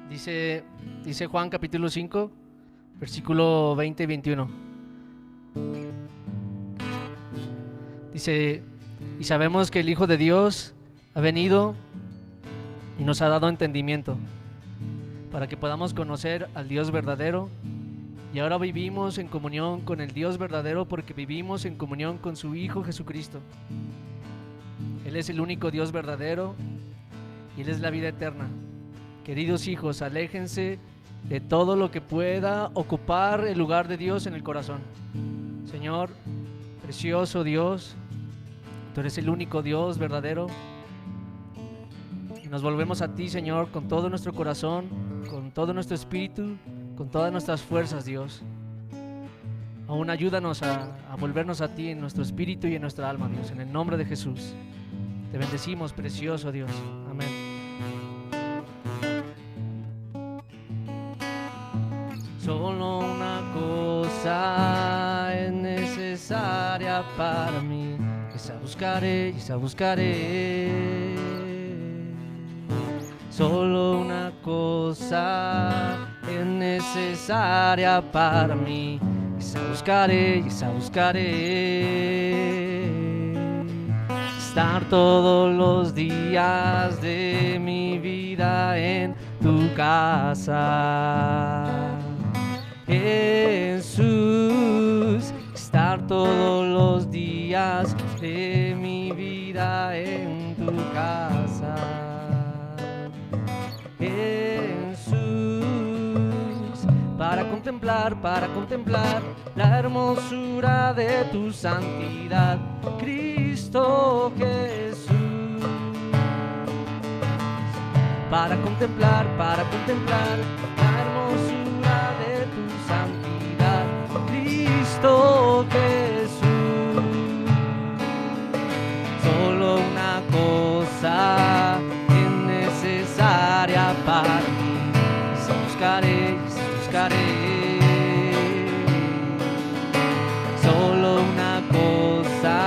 Dice Juan capítulo 5, versículo 20 y 21. Dice: y sabemos que el Hijo de Dios ha venido y nos ha dado entendimiento para que podamos conocer al Dios verdadero, y ahora vivimos en comunión con el Dios verdadero porque vivimos en comunión con su Hijo Jesucristo. Él es el único Dios verdadero y Él es la vida eterna. Queridos hijos, aléjense de todo lo que pueda ocupar el lugar de Dios en el corazón. Señor, precioso Dios, tú eres el único Dios verdadero. Y nos volvemos a ti, Señor, con todo nuestro corazón, con todo nuestro espíritu, con todas nuestras fuerzas, Dios. Aún ayúdanos a volvernos a ti en nuestro espíritu y en nuestra alma, Dios, en el nombre de Jesús. Te bendecimos, precioso Dios. Amén. Solo una cosa es necesaria para mí, esa buscaré. Solo una cosa es necesaria para mí, esa buscaré. Estar todos los días de mi vida en tu casa, Jesús. Estar todos los días de mi vida en tu casa, Jesús. Para contemplar la hermosura de tu santidad, Cristo Jesús. Para contemplar la hermosura de tu santidad, Cristo Jesús. Solo una cosa es necesaria para mí, esa buscaré. Solo una cosa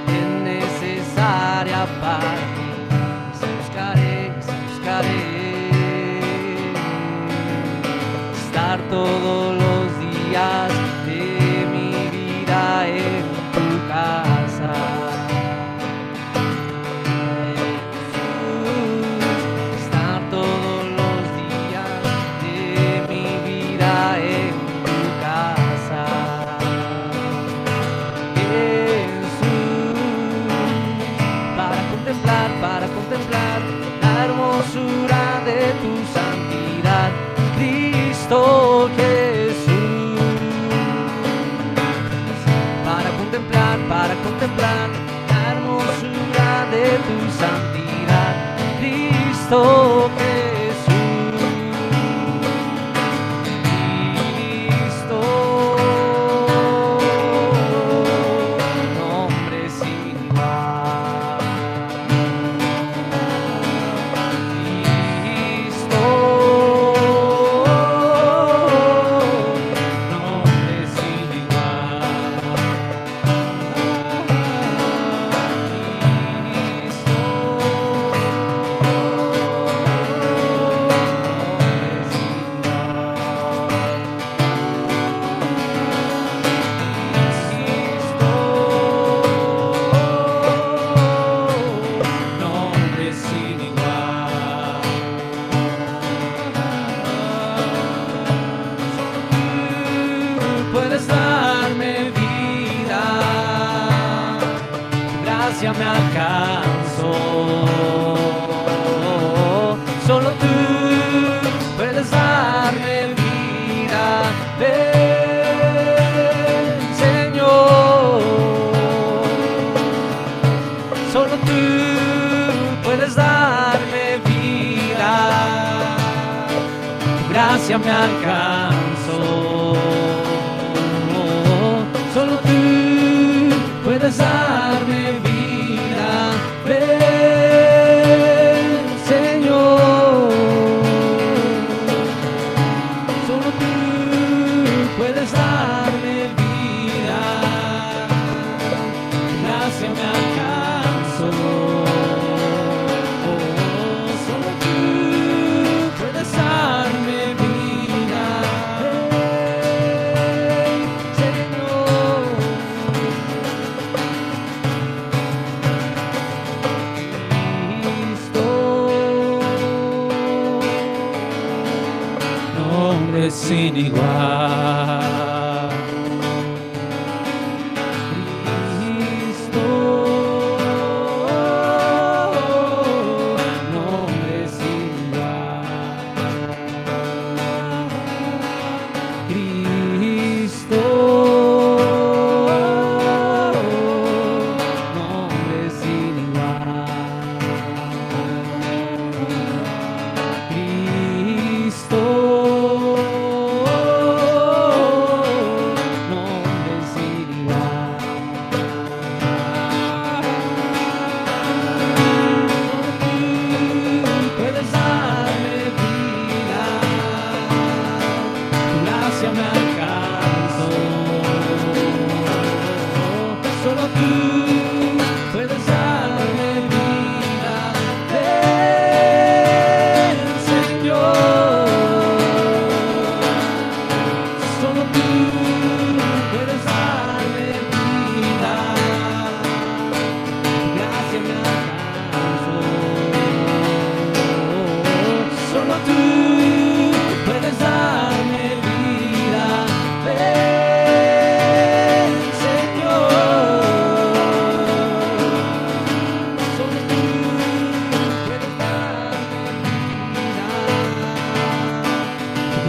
es necesaria para mí, esa buscaré. Estar todos los días de mi vida en tu casa, estar todos los días de mi vida en tu casa, Jesús. Para contemplar la hermosura de tu santidad, Cristo Jesús. Para contemplar la hermosura de tu santidad, Cristo Jesús. Cristo, nombre sin igual. Cristo, nombre sin igual. Nombre sin igual. Puedes darme vida, gracia me alcanzó. Solo tú puedes darme vida, ven, Señor. Solo tú puedes darme vida, tu gracia me alcanzó. Solo tú puedes darme vida, ven, Señor. Solo tú puedes darme vida, tu gracia me alcanzó. Solo tú puedes darme sin igual.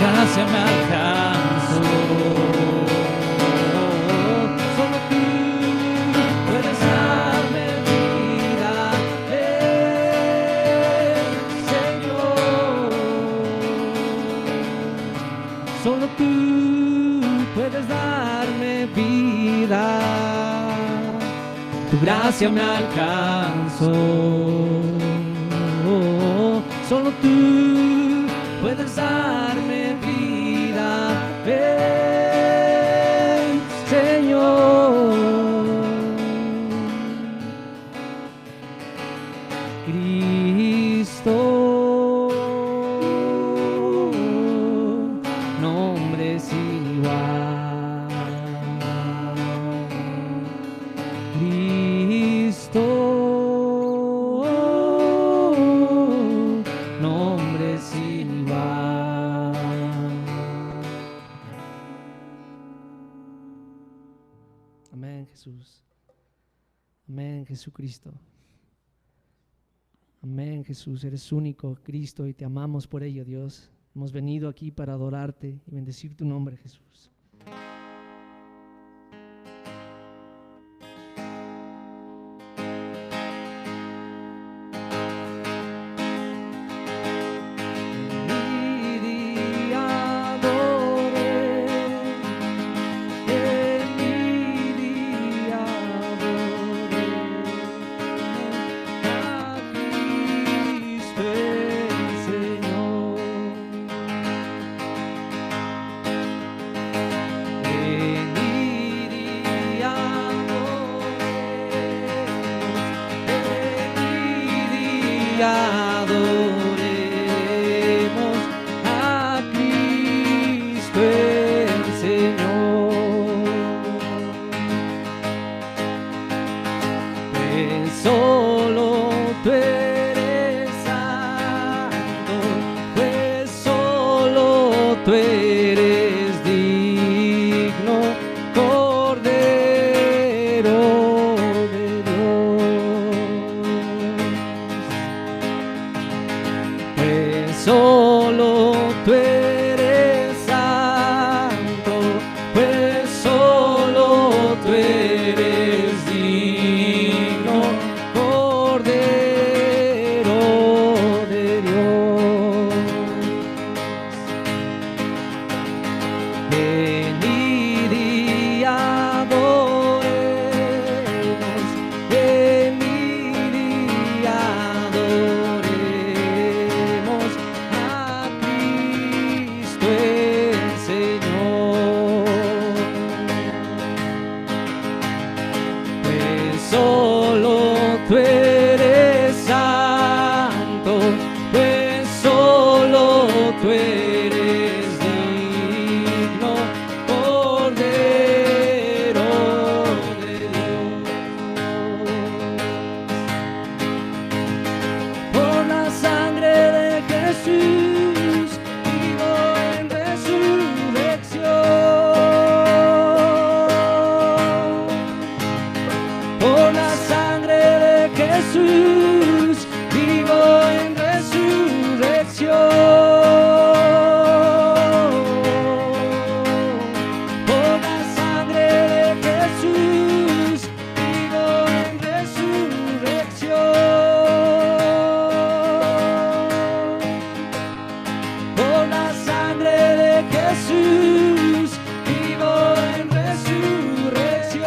Gracias me alcanzó. Solo tú puedes darme vida, Señor. Solo tú puedes darme vida. Tu gracia me alcanzó. Solo tú puedes darme vida, ven, Señor. Cristo, nombre sin igual. Cristo, nombre sin igual. Amén, Jesús. Amén, Jesucristo. Amén, Jesús. Eres único, Cristo, y te amamos por ello, Dios. Hemos venido aquí para adorarte y bendecir tu nombre, Jesús. Adoremos a Cristo el Señor, pues solo tú eres santo, pues solo tú eres digno, Cordero de Dios. Solo tú eres santo, pues solo tú eres digno, Cordero de Dios. Venid y adoremos, venid y adoremos a Cristo el Señor, pues solo tú eres santo, pues solo tú eres digno, Cordero de Dios. Por la sangre de Jesús, vivo en Jesús. Jesús, vivo en resurrección.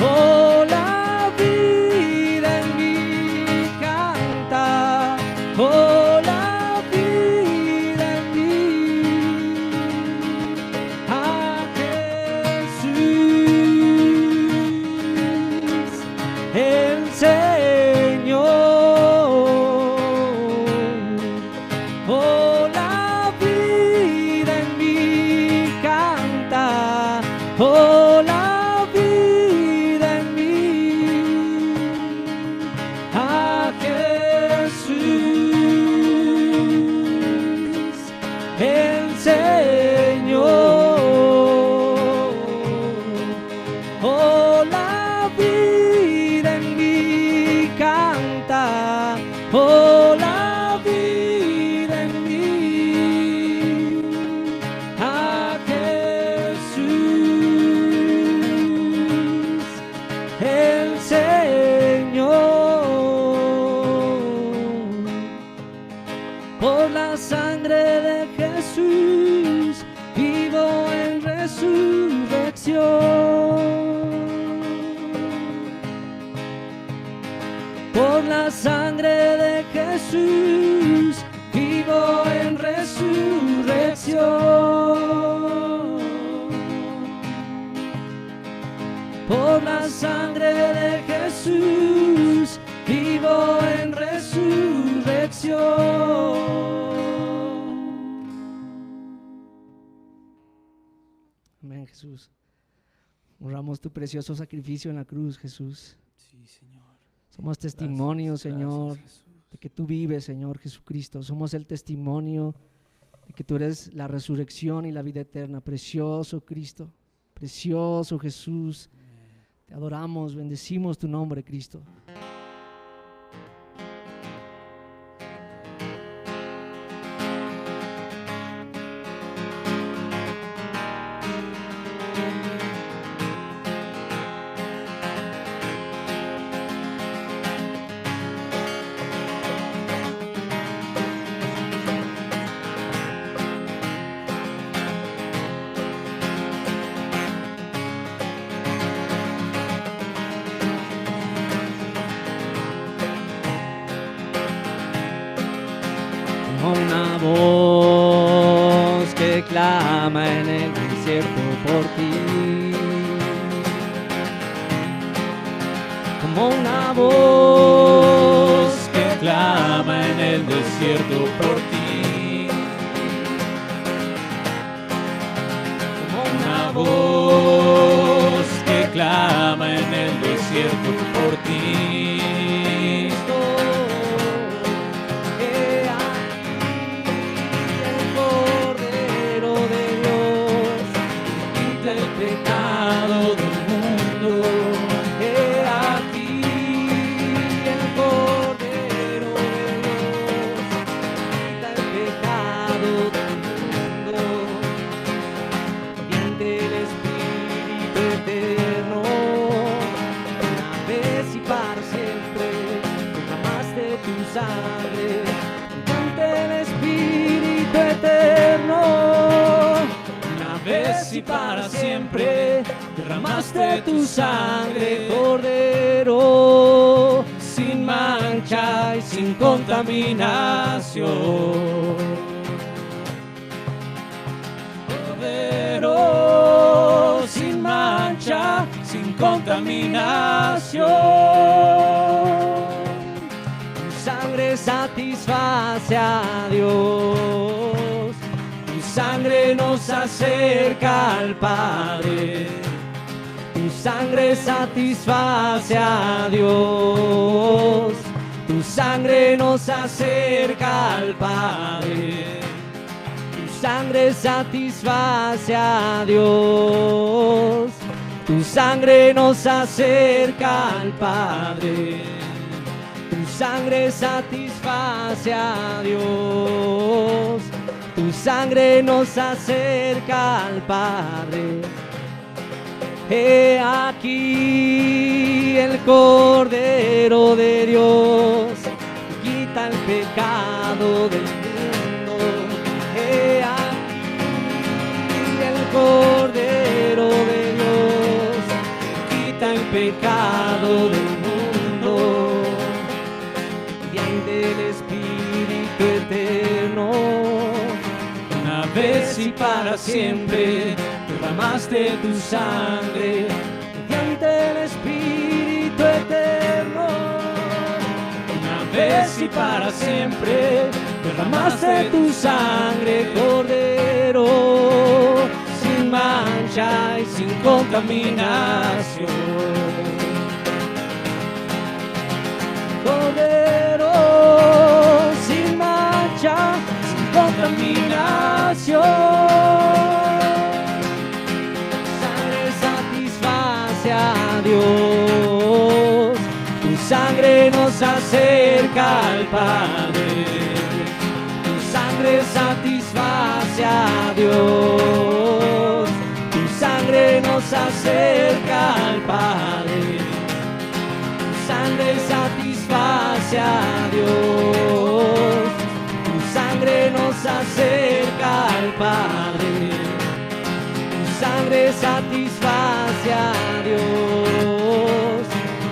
Oh, la vida en mí canta, oh, la vida en mí a Jesús, el Señor. Oh, la vida en mí canta, oh, la vida en mí a Jesús, el Señor. Oh, la vida en mí canta, oh, la vida en mí a Jesús, el Señor. Por la sangre de Jesús vivo en resurrección. Por la sangre de Jesús vivo en resurrección. Por la sangre de Jesús vivo en resurrección. Amén, Jesús. Honramos tu precioso sacrificio en la cruz, Jesús. Sí, Señor. Somos testimonio, Gracias, Señor, Jesús. de que tú vives, Señor Jesucristo. Somos el testimonio de que tú eres la resurrección y la vida eterna. Precioso Cristo, precioso Jesús. Te adoramos, bendecimos tu nombre, Cristo. Una voz que clama en el desierto por ti, como una voz que clama en el desierto por ti, como una voz que clama en el desierto por ti. Y para siempre derramaste tu sangre, Cordero, sin mancha y sin contaminación. Cordero, sin mancha, sin contaminación. Tu sangre satisface a Dios. Tu sangre nos acerca al Padre, tu sangre satisface a Dios, tu sangre nos acerca al Padre, tu sangre satisface a Dios, tu sangre nos acerca al Padre, tu sangre satisface a Dios. Tu sangre nos acerca al Padre. He aquí el Cordero de Dios, quita el pecado del mundo. Cordero de Dios, que quita el pecado del mundo, mediante el Espíritu eterno, una vez y para siempre, derramaste tu sangre, mediante el Espíritu eterno, una vez y para siempre, derramaste tu sangre, Cordero, sin mancha y sin contaminación. Cordero, sin mancha, sin contaminación. Sangre satisface a Dios, tu sangre nos acerca al Padre. Satisface a Dios, tu sangre nos acerca al Padre, tu sangre satisface a Dios, tu sangre nos acerca al Padre, tu sangre satisface a Dios,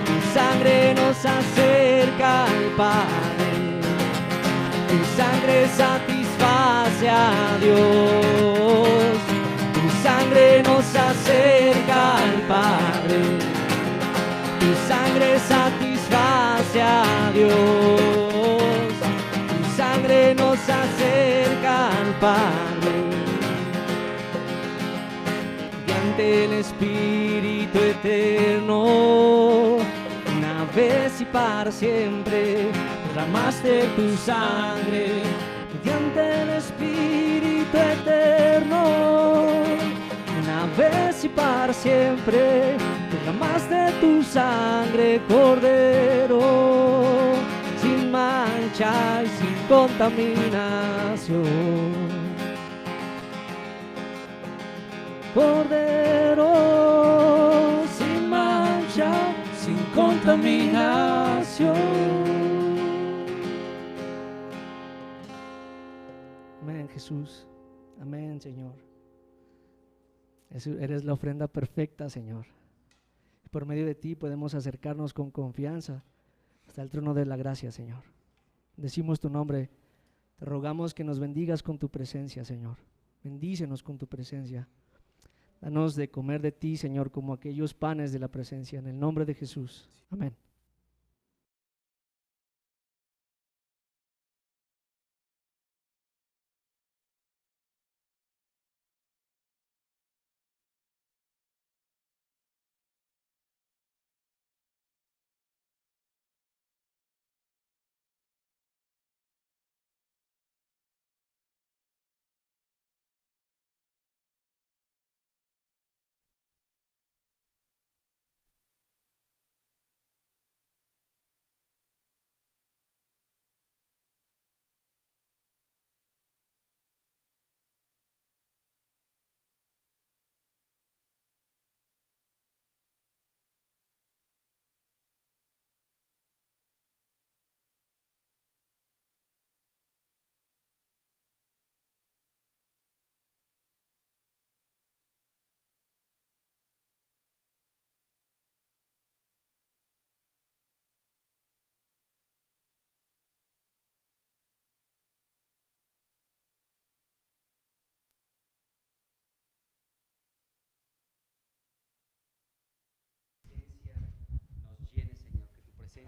tu sangre nos acerca al Padre. Tu sangre satisface a Dios, tu sangre nos acerca al Padre, tu sangre satisface a Dios, tu sangre nos acerca al Padre, mediante el Espíritu eterno, una vez y para siempre. Derramaste tu sangre mediante el Espíritu eterno, una vez y para siempre. Derramaste tu sangre, Cordero, sin mancha y sin contaminación. Cordero, sin mancha, sin contaminación. Amén, Jesús. Amén, Señor. Eres la ofrenda perfecta, Señor. Por medio de ti podemos acercarnos con confianza hasta el trono de la gracia, Señor. Decimos tu nombre. Te rogamos que nos bendigas con tu presencia, Señor. Bendícenos con tu presencia. Danos de comer de ti, Señor, como aquellos panes de la presencia. En el nombre de Jesús. Amén.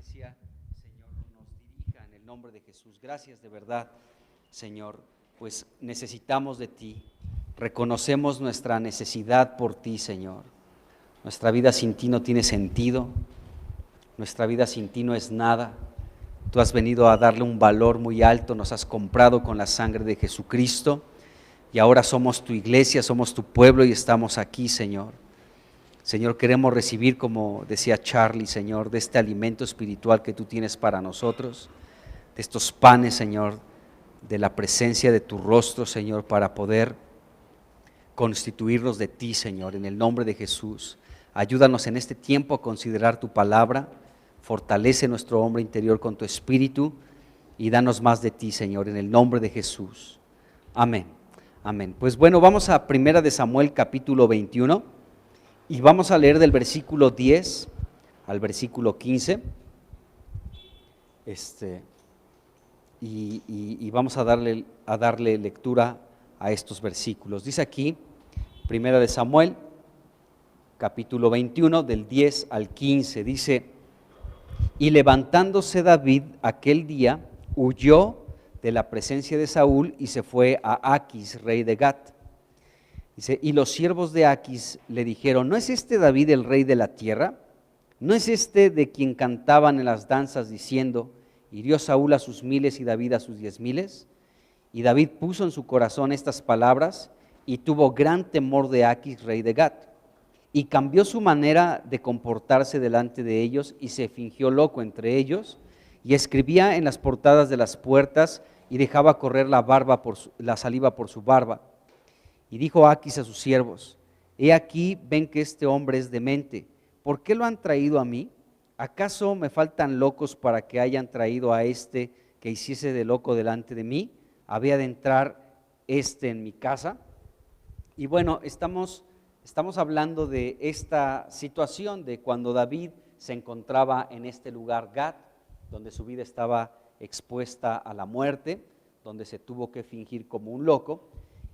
Señor, nos dirija en el nombre de Jesús. Gracias de verdad, Señor, pues necesitamos de ti. Reconocemos nuestra necesidad por ti, Señor. Nuestra vida sin ti no tiene sentido. Nuestra vida sin ti no es nada. Tú has venido a darle un valor muy alto, nos has comprado con la sangre de Jesucristo y ahora somos tu iglesia, somos tu pueblo y estamos aquí, Señor. Señor, queremos recibir, como decía Charlie, Señor, de este alimento espiritual que tú tienes para nosotros, de estos panes, Señor, de la presencia de tu rostro, Señor, para poder constituirnos de ti, Señor, en el nombre de Jesús. Ayúdanos en este tiempo a considerar tu palabra, fortalece nuestro hombre interior con tu espíritu y danos más de ti, Señor, en el nombre de Jesús. Amén. Amén. Pues bueno, vamos a 1 de Samuel capítulo 21 y vamos a leer del versículo 10 al versículo 15. Y vamos a darle lectura a estos versículos. Dice aquí, 1 de Samuel capítulo 21 del 10 al 15, dice: y levantándose David aquel día, huyó de la presencia de Saúl y se fue a Aquis, rey de Gat. Dice: y los siervos de Aquis le dijeron: ¿no es este David el rey de la tierra? ¿No es este de quien cantaban en las danzas diciendo: hirió Saúl a sus miles y David a sus 10,000? Y David puso en su corazón estas palabras y tuvo gran temor de Aquis, rey de Gat. Y cambió su manera de comportarse delante de ellos y se fingió loco entre ellos, y escribía en las portadas de las puertas y dejaba correr la saliva por su barba. Y dijo Aquis a sus siervos: he aquí, ven que este hombre es demente. ¿Por qué lo han traído a mí? ¿Acaso me faltan locos para que hayan traído a este que hiciese de loco delante de mí? ¿Había de entrar en mi casa? Y bueno, estamos hablando de esta situación de cuando David se encontraba en este lugar Gat, donde su vida estaba expuesta a la muerte, donde se tuvo que fingir como un loco.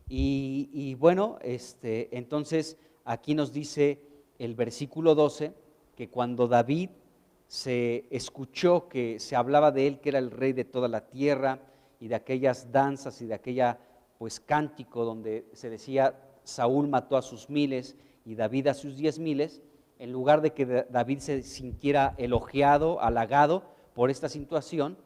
Y bueno, entonces aquí nos dice el versículo 12 que cuando David se escuchó que se hablaba de él, que era el rey de toda la tierra, y de aquellas danzas y de aquella pues cántico donde se decía: Saúl mató a sus miles y David a sus 10,000, en lugar de que David se sintiera elogiado, halagado por esta situación,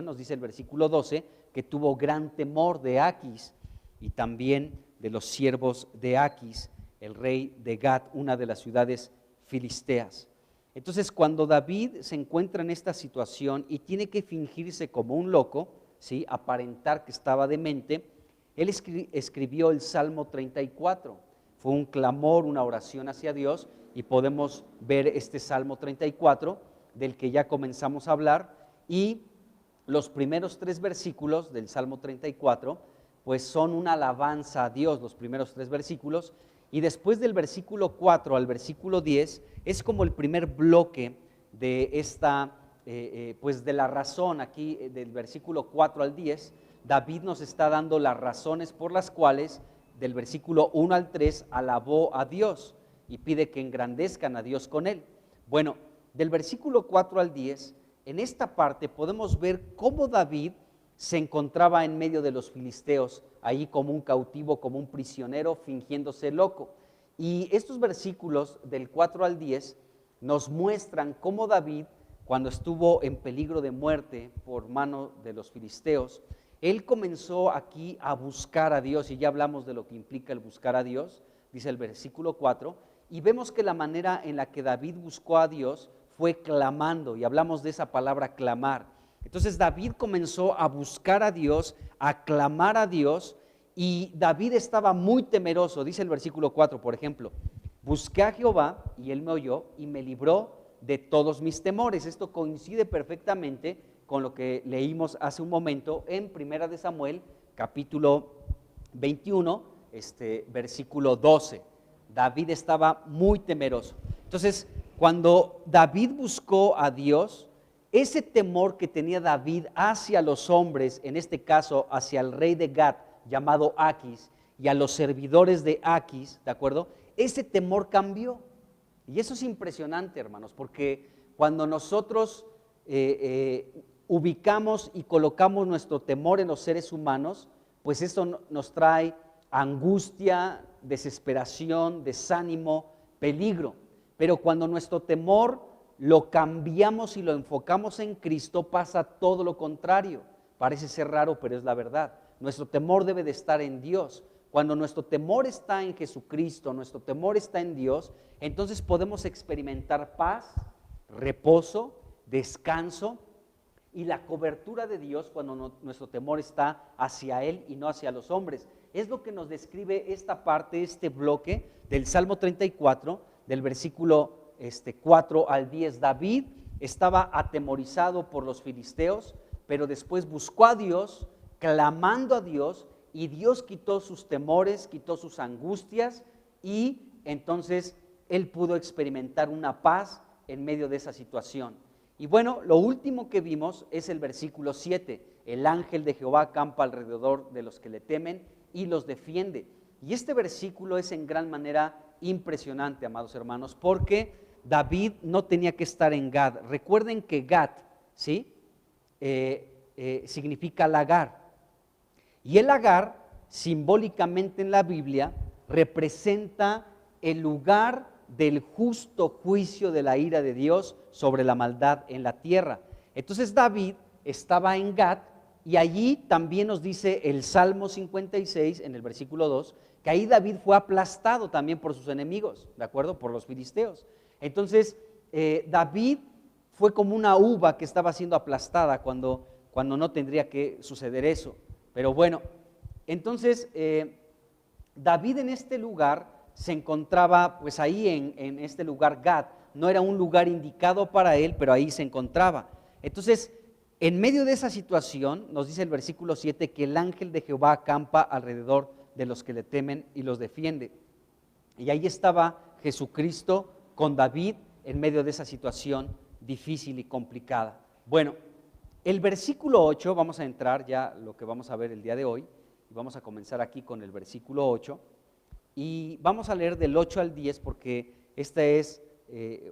nos dice el versículo 12, que tuvo gran temor de Aquis y también de los siervos de Aquis, el rey de Gat, una de las ciudades filisteas. Entonces, cuando David se encuentra en esta situación y tiene que fingirse como un loco, ¿sí?, aparentar que estaba demente, él escribió el Salmo 34. Fue un clamor, una oración hacia Dios, y podemos ver este Salmo 34, del que ya comenzamos a hablar, y los primeros 3 versículos del Salmo 34, pues son una alabanza a Dios, los primeros 3 versículos, y después del versículo 4 al versículo 10, es como el primer bloque de esta, pues de la razón, aquí del versículo 4 al 10, David nos está dando las razones por las cuales del versículo 1 al 3 alabó a Dios y pide que engrandezcan a Dios con él. Bueno, del versículo 4 al 10, en esta parte podemos ver cómo David se encontraba en medio de los filisteos, ahí como un cautivo, como un prisionero, fingiéndose loco. Y estos versículos del 4 al 10 nos muestran cómo David, cuando estuvo en peligro de muerte por mano de los filisteos, él comenzó aquí a buscar a Dios, y ya hablamos de lo que implica el buscar a Dios, dice el versículo 4, y vemos que la manera en la que David buscó a Dios fue clamando, y hablamos de esa palabra clamar. Entonces David comenzó a buscar a Dios, a clamar a Dios, y David estaba muy temeroso. Dice el versículo 4, por ejemplo: busqué a Jehová y él me oyó y me libró de todos mis temores. Esto coincide perfectamente con lo que leímos hace un momento en 1 de Samuel, capítulo 21, versículo 12. David estaba muy temeroso. Entonces, cuando David buscó a Dios, ese temor que tenía David hacia los hombres, en este caso hacia el rey de Gat, llamado Aquis, y a los servidores de Aquis, ¿de acuerdo? Ese temor cambió. Y eso es impresionante, hermanos, porque cuando nosotros ubicamos y colocamos nuestro temor en los seres humanos, pues esto nos trae angustia, desesperación, desánimo, peligro. Pero cuando nuestro temor lo cambiamos y lo enfocamos en Cristo, pasa todo lo contrario. Parece ser raro, pero es la verdad. Nuestro temor debe de estar en Dios. Cuando nuestro temor está en Jesucristo, nuestro temor está en Dios, entonces podemos experimentar paz, reposo, descanso y la cobertura de Dios cuando nuestro temor está hacia Él y no hacia los hombres. Es lo que nos describe esta parte, este bloque del Salmo 34, del versículo 4 al 10. David estaba atemorizado por los filisteos, pero después buscó a Dios, clamando a Dios, y Dios quitó sus temores, quitó sus angustias y entonces él pudo experimentar una paz en medio de esa situación. Y bueno, lo último que vimos es el versículo 7. El ángel de Jehová acampa alrededor de los que le temen y los defiende. Y este versículo es en gran manera impresionante, amados hermanos, porque David no tenía que estar en Gad. Recuerden que Gad, ¿sí? Significa lagar. Y el lagar, simbólicamente en la Biblia, representa el lugar del justo juicio de la ira de Dios sobre la maldad en la tierra. Entonces David estaba en Gad, y allí también nos dice el Salmo 56 en el versículo 2, que ahí David fue aplastado también por sus enemigos, ¿de acuerdo? Por los filisteos. Entonces David fue como una uva que estaba siendo aplastada cuando no tendría que suceder eso. Pero bueno, entonces David en este lugar se encontraba, pues ahí en este lugar Gad, no era un lugar indicado para él, pero ahí se encontraba. Entonces, en medio de esa situación, nos dice el versículo 7, que el ángel de Jehová acampa alrededor de los que le temen y los defiende. Y ahí estaba Jesucristo con David en medio de esa situación difícil y complicada. Bueno, el versículo 8, vamos a entrar ya lo que vamos a ver el día de hoy, y vamos a comenzar aquí con el versículo 8, y vamos a leer del 8 al 10 porque esta es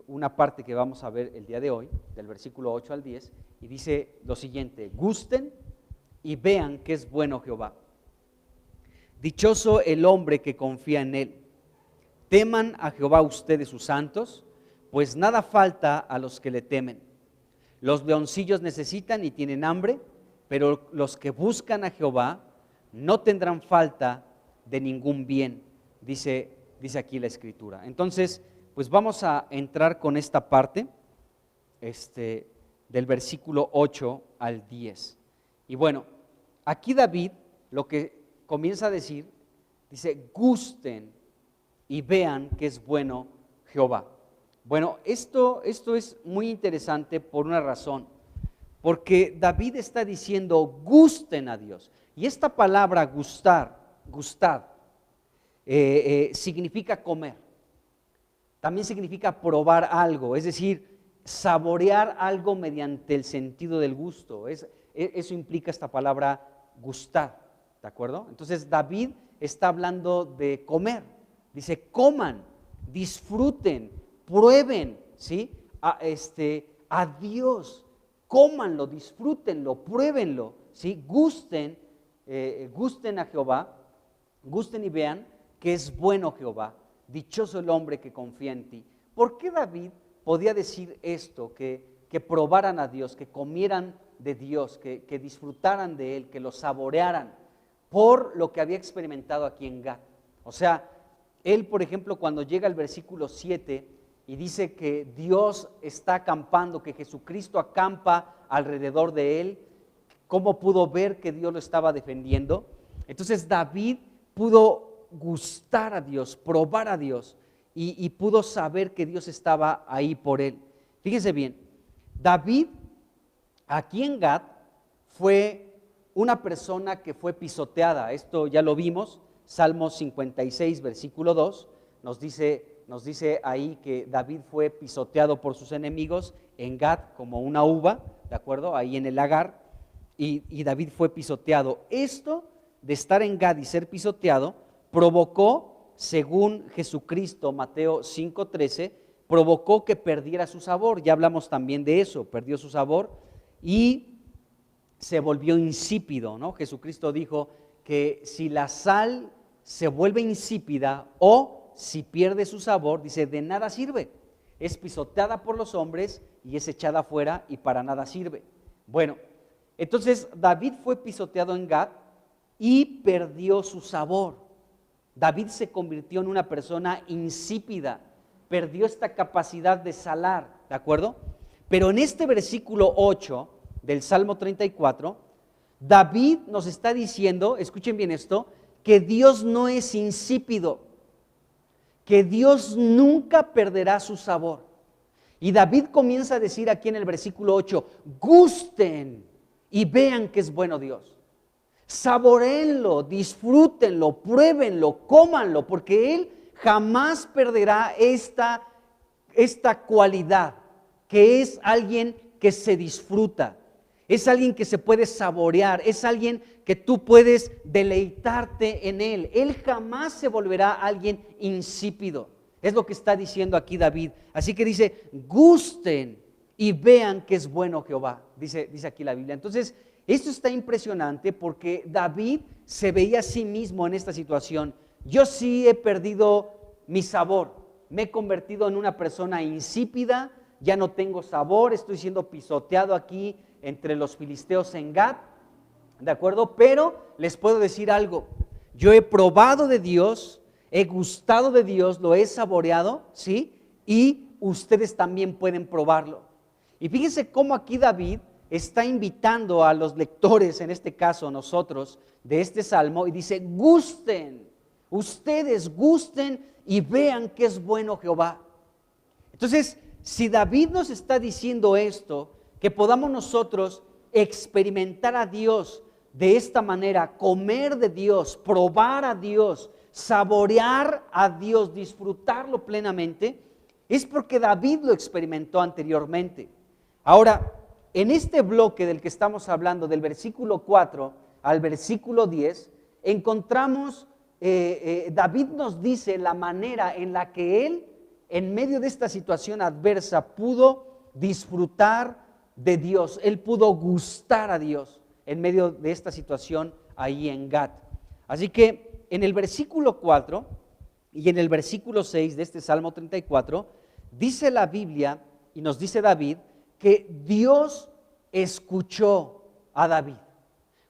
una parte que vamos a ver el día de hoy, del versículo 8 al 10, y dice lo siguiente: gusten y vean que es bueno Jehová. Dichoso el hombre que confía en él. Teman a Jehová ustedes sus santos, pues nada falta a los que le temen. Los leoncillos necesitan y tienen hambre, pero los que buscan a Jehová no tendrán falta de ningún bien, dice aquí la Escritura. Entonces, pues vamos a entrar con esta parte del versículo 8 al 10. Y bueno, aquí David lo que comienza a decir, dice: gusten y vean que es bueno Jehová. Bueno, esto es muy interesante por una razón, porque David está diciendo gusten a Dios, y esta palabra gustar, significa comer, también significa probar algo, es decir, saborear algo mediante el sentido del gusto. Eso implica esta palabra gustar, ¿de acuerdo? Entonces David está hablando de comer, dice: coman, disfruten, prueben, ¿sí? A Dios, cómanlo, disfrútenlo, pruébenlo, ¿sí? Gusten a Jehová, gusten y vean que es bueno Jehová. Dichoso el hombre que confía en ti. ¿Por qué David podía decir esto? Que probaran a Dios, que comieran de Dios, que disfrutaran de Él, que lo saborearan, por lo que había experimentado aquí en Gad. O sea, él, por ejemplo, cuando llega al versículo 7 y dice que Dios está acampando, que Jesucristo acampa alrededor de él, ¿cómo pudo ver que Dios lo estaba defendiendo? Entonces David pudo gustar a Dios, probar a Dios, y pudo saber que Dios estaba ahí por él. Fíjense bien, David aquí en Gad fue una persona que fue pisoteada. Esto ya lo vimos, Salmo 56, versículo 2, nos dice ahí que David fue pisoteado por sus enemigos en Gad como una uva, ¿de acuerdo? Ahí en el lagar, y David fue pisoteado. Esto de estar en Gad y ser pisoteado provocó, según Jesucristo, Mateo 5:13, provocó que perdiera su sabor. Ya hablamos también de eso, perdió su sabor y se volvió insípido, ¿no? Jesucristo dijo que si la sal se vuelve insípida o si pierde su sabor, dice, de nada sirve. Es pisoteada por los hombres y es echada afuera y para nada sirve. Bueno, entonces David fue pisoteado en Gad y perdió su sabor. David se convirtió en una persona insípida, perdió esta capacidad de salar, ¿de acuerdo? Pero en este versículo 8 del Salmo 34, David nos está diciendo, escuchen bien esto, que Dios no es insípido, que Dios nunca perderá su sabor. Y David comienza a decir aquí en el versículo 8, gusten y vean que es bueno Dios. Saboréenlo, disfrútenlo, pruébenlo, cómanlo, porque Él jamás perderá esta cualidad, que es alguien que se disfruta, es alguien que se puede saborear, es alguien que tú puedes deleitarte en Él. Él jamás se volverá alguien insípido. Es lo que está diciendo aquí David. Así que dice, gusten y vean que es bueno Jehová, dice aquí la Biblia. Entonces, esto está impresionante porque David se veía a sí mismo en esta situación. Yo sí he perdido mi sabor, me he convertido en una persona insípida, ya no tengo sabor, estoy siendo pisoteado aquí entre los filisteos en Gat, ¿de acuerdo? Pero les puedo decir algo, yo he probado de Dios, he gustado de Dios, lo he saboreado, ¿sí? Y ustedes también pueden probarlo. Y fíjense cómo aquí David está invitando a los lectores, en este caso nosotros, de este salmo, y dice, gusten, ustedes gusten y vean que es bueno Jehová. Entonces, si David nos está diciendo esto, que podamos nosotros experimentar a Dios de esta manera, comer de Dios, probar a Dios, saborear a Dios, disfrutarlo plenamente, es porque David lo experimentó anteriormente. Ahora, en este bloque del que estamos hablando, del versículo 4 al versículo 10, encontramos, David nos dice la manera en la que él, en medio de esta situación adversa, pudo disfrutar de Dios, él pudo gustar a Dios en medio de esta situación ahí en Gat. Así que en el versículo 4 y en el versículo 6 de este Salmo 34, dice la Biblia y nos dice David que Dios escuchó a David.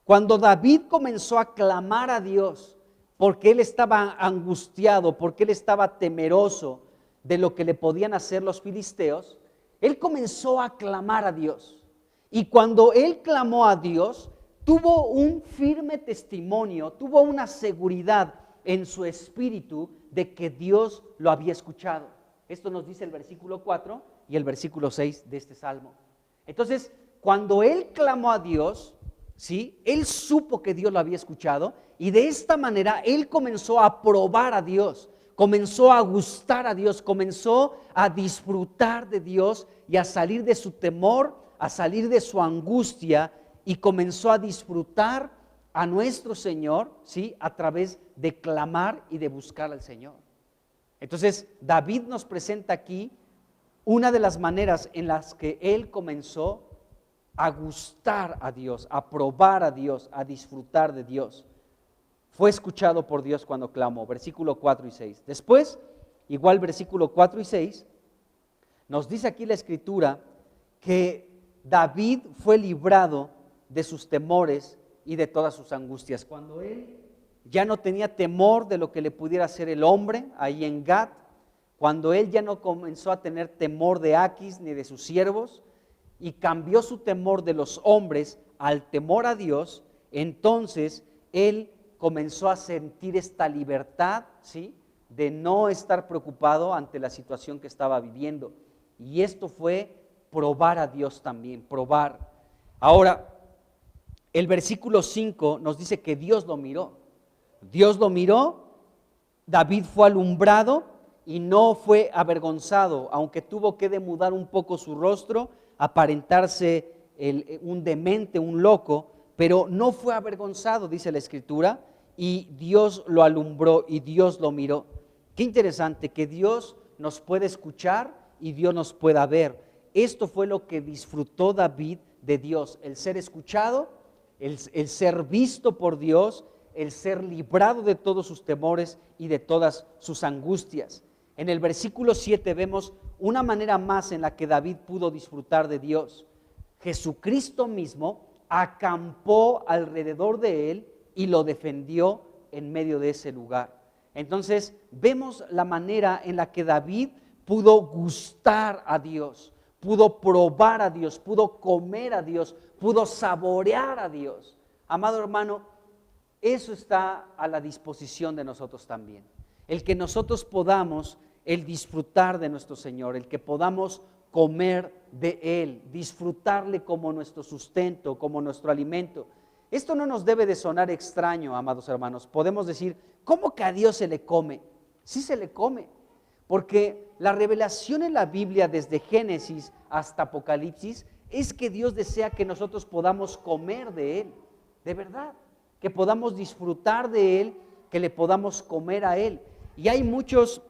Cuando David comenzó a clamar a Dios, porque él estaba angustiado, porque él estaba temeroso de lo que le podían hacer los filisteos, él comenzó a clamar a Dios. Y cuando él clamó a Dios, tuvo un firme testimonio, tuvo una seguridad en su espíritu de que Dios lo había escuchado. Esto nos dice el versículo 4 y el versículo 6 de este salmo. Entonces, cuando él clamó a Dios, ¿sí? Él supo que Dios lo había escuchado y de esta manera él comenzó a probar a Dios, comenzó a gustar a Dios, comenzó a disfrutar de Dios y a salir de su temor, a salir de su angustia y comenzó a disfrutar a nuestro Señor, ¿sí? A través de clamar y de buscar al Señor. Entonces, David nos presenta aquí una de las maneras en las que él comenzó a gustar a Dios, a probar a Dios, a disfrutar de Dios. Fue escuchado por Dios cuando clamó, versículo 4 y 6. Después, igual versículo 4 y 6, nos dice aquí la Escritura que David fue librado de sus temores y de todas sus angustias. Cuando él ya no tenía temor de lo que le pudiera hacer el hombre ahí en Gat, cuando él ya no comenzó a tener temor de Aquis ni de sus siervos y cambió su temor de los hombres al temor a Dios, entonces él comenzó a sentir esta libertad, ¿sí? De no estar preocupado ante la situación que estaba viviendo. Y esto fue probar a Dios también, probar. Ahora, el versículo 5 nos dice que Dios lo miró. Dios lo miró, David fue alumbrado y no fue avergonzado, aunque tuvo que demudar un poco su rostro, aparentarse un demente, un loco, pero no fue avergonzado, dice la Escritura, y Dios lo alumbró y Dios lo miró. Qué interesante que Dios nos puede escuchar y Dios nos pueda ver. Esto fue lo que disfrutó David de Dios, el ser escuchado, el ser visto por Dios, el ser librado de todos sus temores y de todas sus angustias. En el versículo 7 vemos una manera más en la que David pudo disfrutar de Dios. Jesucristo mismo acampó alrededor de él y lo defendió en medio de ese lugar. Entonces vemos la manera en la que David pudo gustar a Dios, pudo probar a Dios, pudo comer a Dios, pudo saborear a Dios. Amado hermano, eso está a la disposición de nosotros también. El que nosotros podamos el disfrutar de nuestro Señor, el que podamos comer de Él, disfrutarle como nuestro sustento, como nuestro alimento. Esto no nos debe de sonar extraño, amados hermanos. Podemos decir, ¿cómo que a Dios se le come? Sí se le come, porque la revelación en la Biblia desde Génesis hasta Apocalipsis es que Dios desea que nosotros podamos comer de Él, de verdad, que podamos disfrutar de Él, que le podamos comer a Él. Y hay muchos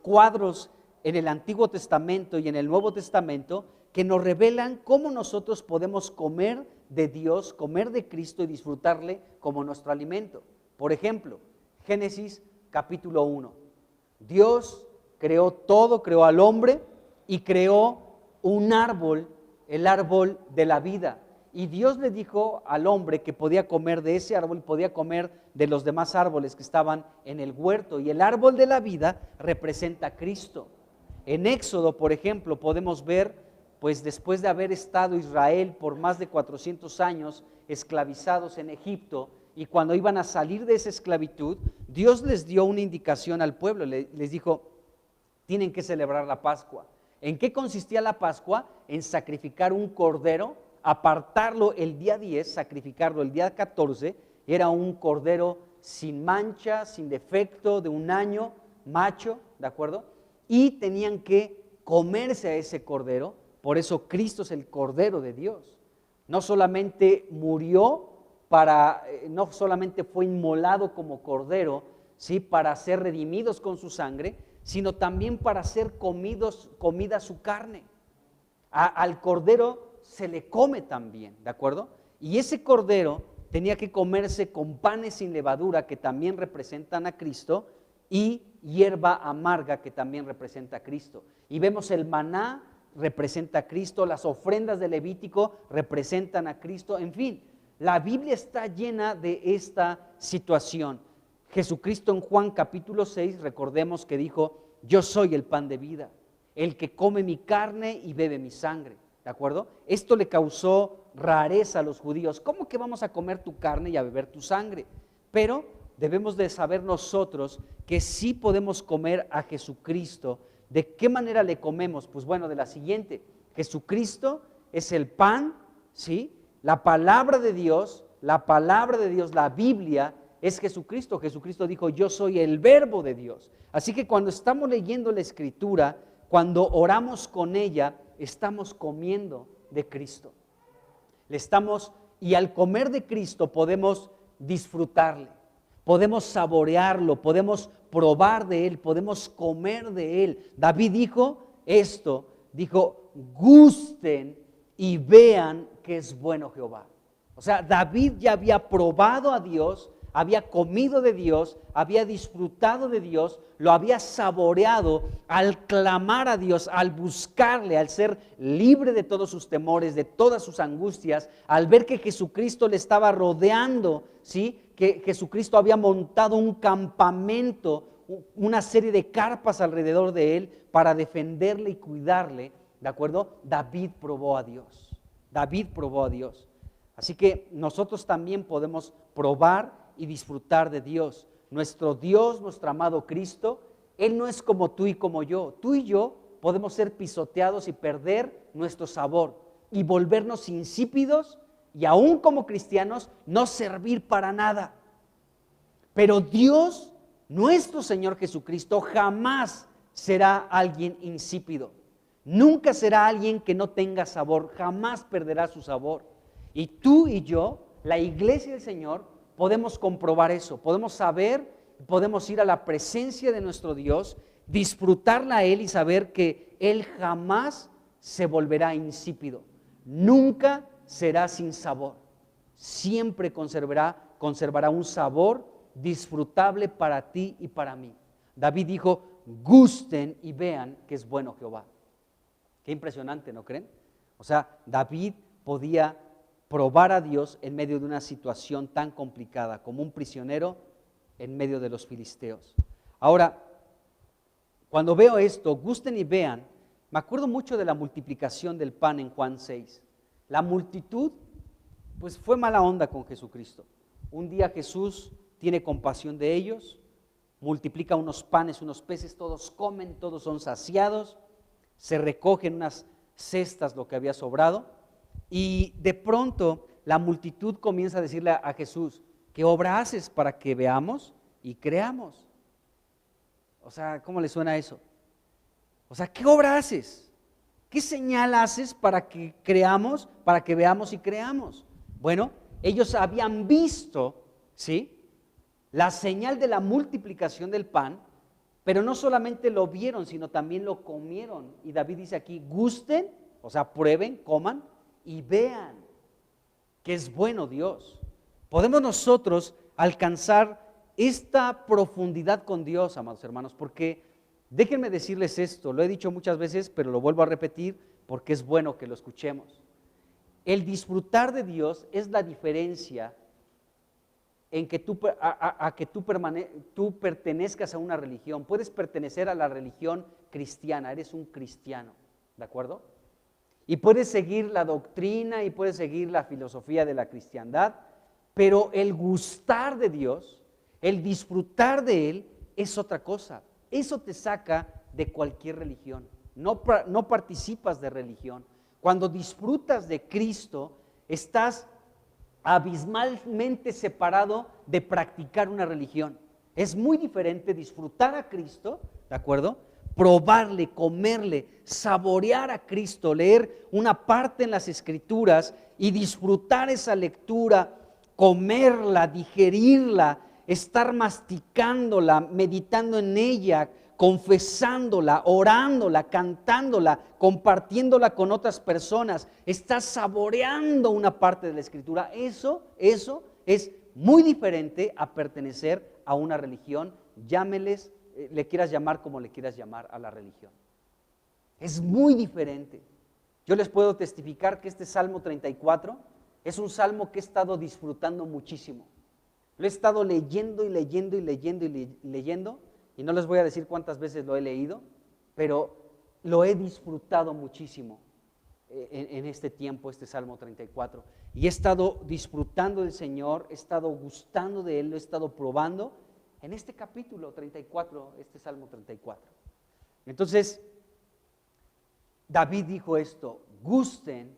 cuadros en el Antiguo Testamento y en el Nuevo Testamento que nos revelan cómo nosotros podemos comer de Dios, comer de Cristo y disfrutarle como nuestro alimento. Por ejemplo, Génesis capítulo 1. Dios creó todo, creó al hombre y creó un árbol, el árbol de la vida. Y Dios le dijo al hombre que podía comer de ese árbol, podía comer de los demás árboles que estaban en el huerto. Y el árbol de la vida representa a Cristo. En Éxodo, por ejemplo, podemos ver, pues después de haber estado Israel por más de 400 años esclavizados en Egipto, y cuando iban a salir de esa esclavitud, Dios les dio una indicación al pueblo, les dijo, tienen que celebrar la Pascua. ¿En qué consistía la Pascua? En sacrificar un cordero, apartarlo el día 10, sacrificarlo el día 14, era un cordero sin mancha, sin defecto, de un año, macho, ¿de acuerdo? Y tenían que comerse a ese cordero, por eso Cristo es el Cordero de Dios. No solamente murió no solamente fue inmolado como cordero, ¿sí?, para ser redimidos con su sangre, sino también para ser comida su carne. Al cordero se le come también, ¿de acuerdo? Y ese cordero tenía que comerse con panes sin levadura, que también representan a Cristo, y hierba amarga, que también representa a Cristo. Y vemos el maná, representa a Cristo, las ofrendas de Levítico representan a Cristo, en fin, la Biblia está llena de esta situación. Jesucristo en Juan capítulo 6, recordemos que dijo, yo soy el pan de vida, el que come mi carne y bebe mi sangre, ¿de acuerdo? Esto le causó rareza a los judíos. ¿Cómo que vamos a comer tu carne y a beber tu sangre? Pero debemos de saber nosotros que sí podemos comer a Jesucristo. ¿De qué manera le comemos? Pues bueno, de la siguiente, Jesucristo es el pan, ¿sí? La palabra de Dios, la Biblia es Jesucristo. Jesucristo dijo, yo soy el verbo de Dios. Así que cuando estamos leyendo la Escritura, cuando oramos con ella, estamos comiendo de Cristo. Y al comer de Cristo podemos disfrutarle, podemos saborearlo, podemos probar de Él, podemos comer de Él. David dijo esto, dijo, gusten y vean que es bueno Jehová. O sea, David ya había probado a Dios, había comido de Dios, había disfrutado de Dios, lo había saboreado al clamar a Dios, al buscarle, al ser libre de todos sus temores, de todas sus angustias, al ver que Jesucristo le estaba rodeando, ¿sí?, que Jesucristo había montado un campamento, una serie de carpas alrededor de él para defenderle y cuidarle, ¿de acuerdo? David probó a Dios. Así que nosotros también podemos probar y disfrutar de Dios. Nuestro Dios, nuestro amado Cristo, Él no es como tú y como yo. Tú y yo podemos ser pisoteados y perder nuestro sabor y volvernos insípidos y aún como cristianos no servir para nada. Pero Dios, nuestro Señor Jesucristo, jamás será alguien insípido. Nunca será alguien que no tenga sabor, jamás perderá su sabor. Y tú y yo, la iglesia del Señor, podemos comprobar eso, podemos saber, podemos ir a la presencia de nuestro Dios, disfrutarla a Él y saber que Él jamás se volverá insípido, nunca será sin sabor, siempre conservará un sabor disfrutable para ti y para mí. David dijo, gusten y vean que es bueno Jehová. Qué impresionante, ¿no creen? O sea, David podía probar a Dios en medio de una situación tan complicada, como un prisionero en medio de los filisteos. Ahora, cuando veo esto, gusten y vean, me acuerdo mucho de la multiplicación del pan en Juan 6. La multitud, pues fue mala onda con Jesucristo. Un día Jesús tiene compasión de ellos, multiplica unos panes, unos peces, todos comen, todos son saciados, se recogen unas cestas lo que había sobrado, y de pronto la multitud comienza a decirle a Jesús, ¿qué obra haces para que veamos y creamos? O sea, ¿cómo le suena eso? O sea, ¿qué obra haces? ¿Qué señal haces para que creamos, para que veamos y creamos? Bueno, ellos habían visto, ¿sí?, la señal de la multiplicación del pan, pero no solamente lo vieron, sino también lo comieron. Y David dice aquí, gusten, o sea, prueben, coman y vean que es bueno Dios. Podemos nosotros alcanzar esta profundidad con Dios, amados hermanos, porque déjenme decirles esto, lo he dicho muchas veces, pero lo vuelvo a repetir porque es bueno que lo escuchemos. El disfrutar de Dios es la diferencia en que tú pertenezcas a una religión. Puedes pertenecer a la religión cristiana, eres un cristiano, ¿de acuerdo? Y puedes seguir la doctrina y puedes seguir la filosofía de la cristiandad, pero el gustar de Dios, el disfrutar de Él es otra cosa. Eso te saca de cualquier religión. No participas de religión. Cuando disfrutas de Cristo, estás abismalmente separado de practicar una religión. Es muy diferente disfrutar a Cristo, ¿de acuerdo? Probarle, comerle, saborear a Cristo, leer una parte en las Escrituras y disfrutar esa lectura, comerla, digerirla, estar masticándola, meditando en ella, confesándola, orándola, cantándola, compartiéndola con otras personas, estás saboreando una parte de la Escritura. Eso es muy diferente a pertenecer a una religión, llámeles, le quieras llamar como le quieras llamar a la religión. Es muy diferente. Yo les puedo testificar que este Salmo 34 es un salmo que he estado disfrutando muchísimo. Lo he estado leyendo y leyendo y leyendo y leyendo, y no les voy a decir cuántas veces lo he leído, pero lo he disfrutado muchísimo en este tiempo, este Salmo 34. Y he estado disfrutando del Señor, he estado gustando de Él, lo he estado probando en este capítulo 34, este Salmo 34. Entonces, David dijo esto, gusten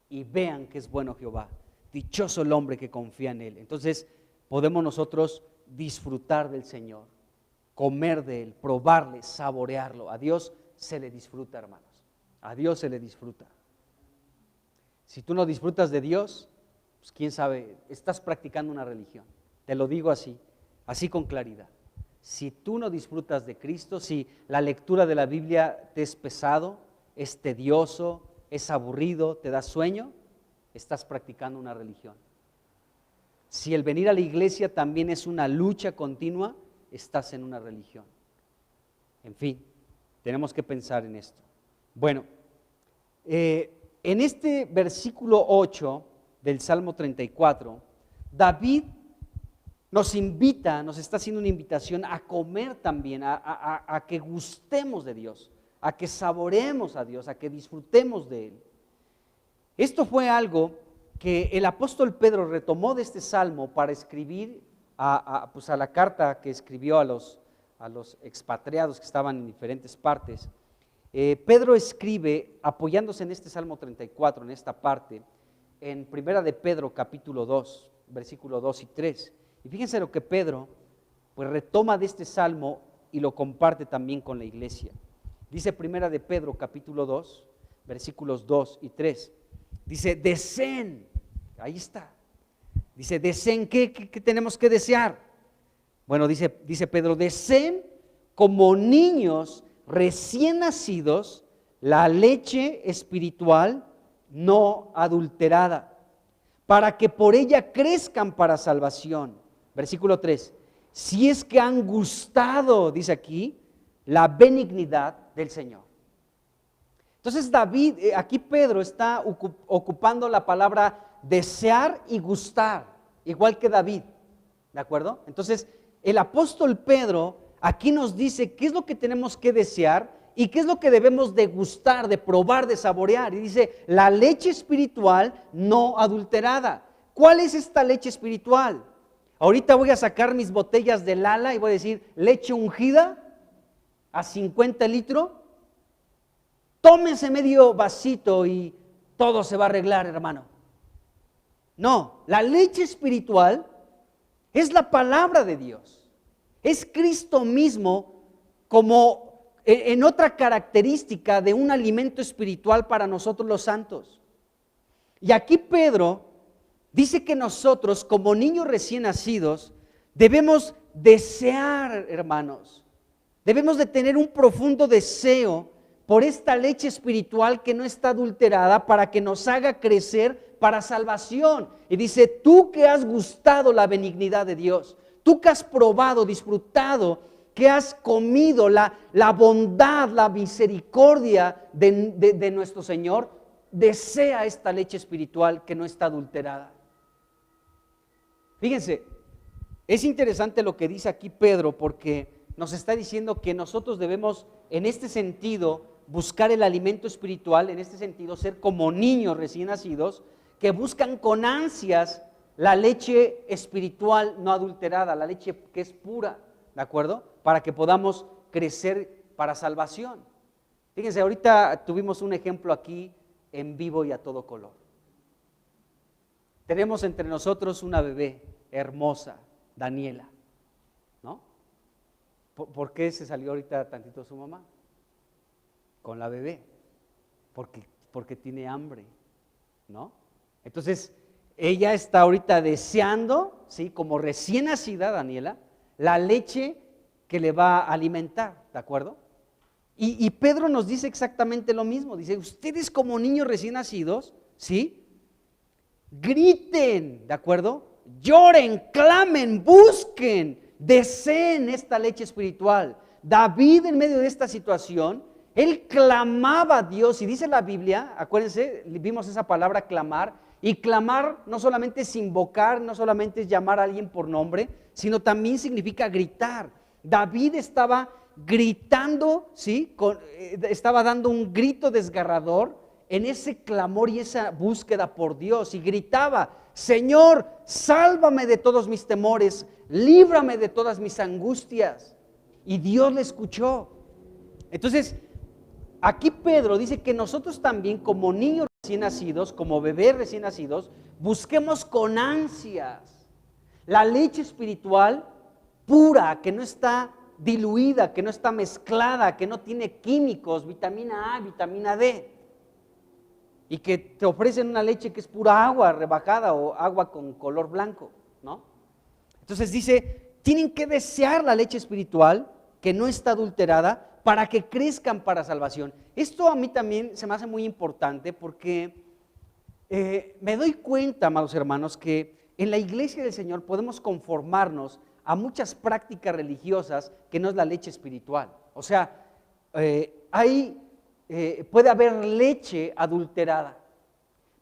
y vean que es bueno Jehová, dichoso el hombre que confía en Él. Entonces, podemos nosotros disfrutar del Señor, comer de Él, probarle, saborearlo. A Dios se le disfruta, hermanos. A Dios se le disfruta. Si tú no disfrutas de Dios, pues quién sabe, estás practicando una religión. Te lo digo así con claridad. Si tú no disfrutas de Cristo, si la lectura de la Biblia te es pesado, es tedioso, es aburrido, te da sueño, estás practicando una religión. Si el venir a la iglesia también es una lucha continua, estás en una religión. En fin, tenemos que pensar en esto. Bueno, en este versículo 8 del Salmo 34, David nos invita, nos está haciendo una invitación a comer también, a que gustemos de Dios, a que saboreemos a Dios, a que disfrutemos de Él. Esto fue algo que el apóstol Pedro retomó de este salmo para escribir a la carta que escribió a los expatriados que estaban en diferentes partes. Pedro escribe, apoyándose en este Salmo 34, en esta parte, en Primera de Pedro, capítulo 2, versículo 2 y 3. Y fíjense lo que Pedro pues retoma de este salmo y lo comparte también con la iglesia. Dice Primera de Pedro, capítulo 2, versículos 2 y 3. Dice, deseen, ahí está. Dice, deseen, ¿qué tenemos que desear? Bueno, dice Pedro, deseen como niños recién nacidos la leche espiritual no adulterada, para que por ella crezcan para salvación. Versículo 3, si es que han gustado, dice aquí, la benignidad del Señor. Entonces David, aquí Pedro está ocupando la palabra desear y gustar, igual que David, ¿de acuerdo? Entonces el apóstol Pedro aquí nos dice qué es lo que tenemos que desear y qué es lo que debemos de gustar, de probar, de saborear. Y dice, la leche espiritual no adulterada. ¿Cuál es esta leche espiritual? Ahorita voy a sacar mis botellas de Lala y voy a decir, leche ungida a 50 litros. Tómese medio vasito y todo se va a arreglar, hermano. No, la leche espiritual es la palabra de Dios. Es Cristo mismo como en otra característica de un alimento espiritual para nosotros los santos. Y aquí Pedro dice que nosotros como niños recién nacidos debemos desear, hermanos, debemos de tener un profundo deseo por esta leche espiritual que no está adulterada para que nos haga crecer para salvación. Y dice, tú que has gustado la benignidad de Dios, tú que has probado, disfrutado, que has comido la bondad, la misericordia de nuestro Señor, desea esta leche espiritual que no está adulterada. Fíjense, es interesante lo que dice aquí Pedro, porque nos está diciendo que nosotros debemos, en este sentido, buscar el alimento espiritual, en este sentido, ser como niños recién nacidos, que buscan con ansias la leche espiritual no adulterada, la leche que es pura, ¿de acuerdo? Para que podamos crecer para salvación. Fíjense, ahorita tuvimos un ejemplo aquí en vivo y a todo color. Tenemos entre nosotros una bebé hermosa, Daniela, ¿no? ¿Por qué se salió ahorita tantito su mamá? Con la bebé, porque tiene hambre, ¿no? Entonces, ella está ahorita deseando, ¿sí? Como recién nacida, Daniela, la leche que le va a alimentar, ¿de acuerdo? Y Pedro nos dice exactamente lo mismo, dice, ustedes como niños recién nacidos, ¿sí? Griten, ¿de acuerdo? Lloren, clamen, busquen, deseen esta leche espiritual. David, en medio de esta situación, él clamaba a Dios, y dice la Biblia, acuérdense, vimos esa palabra clamar, y clamar no solamente es invocar, no solamente es llamar a alguien por nombre, sino también significa gritar. David estaba gritando, ¿sí? Estaba dando un grito desgarrador en ese clamor y esa búsqueda por Dios, y gritaba, Señor, sálvame de todos mis temores, líbrame de todas mis angustias. Y Dios le escuchó. Entonces, aquí Pedro dice que nosotros también como niños recién nacidos, como bebés recién nacidos, busquemos con ansias la leche espiritual pura, que no está diluida, que no está mezclada, que no tiene químicos, vitamina A, vitamina D, y que te ofrecen una leche que es pura agua rebajada o agua con color blanco, ¿no? Entonces dice, tienen que desear la leche espiritual que no está adulterada para que crezcan para salvación. Esto a mí también se me hace muy importante porque me doy cuenta, amados hermanos, que en la iglesia del Señor podemos conformarnos a muchas prácticas religiosas que no es la leche espiritual. O sea, puede haber leche adulterada,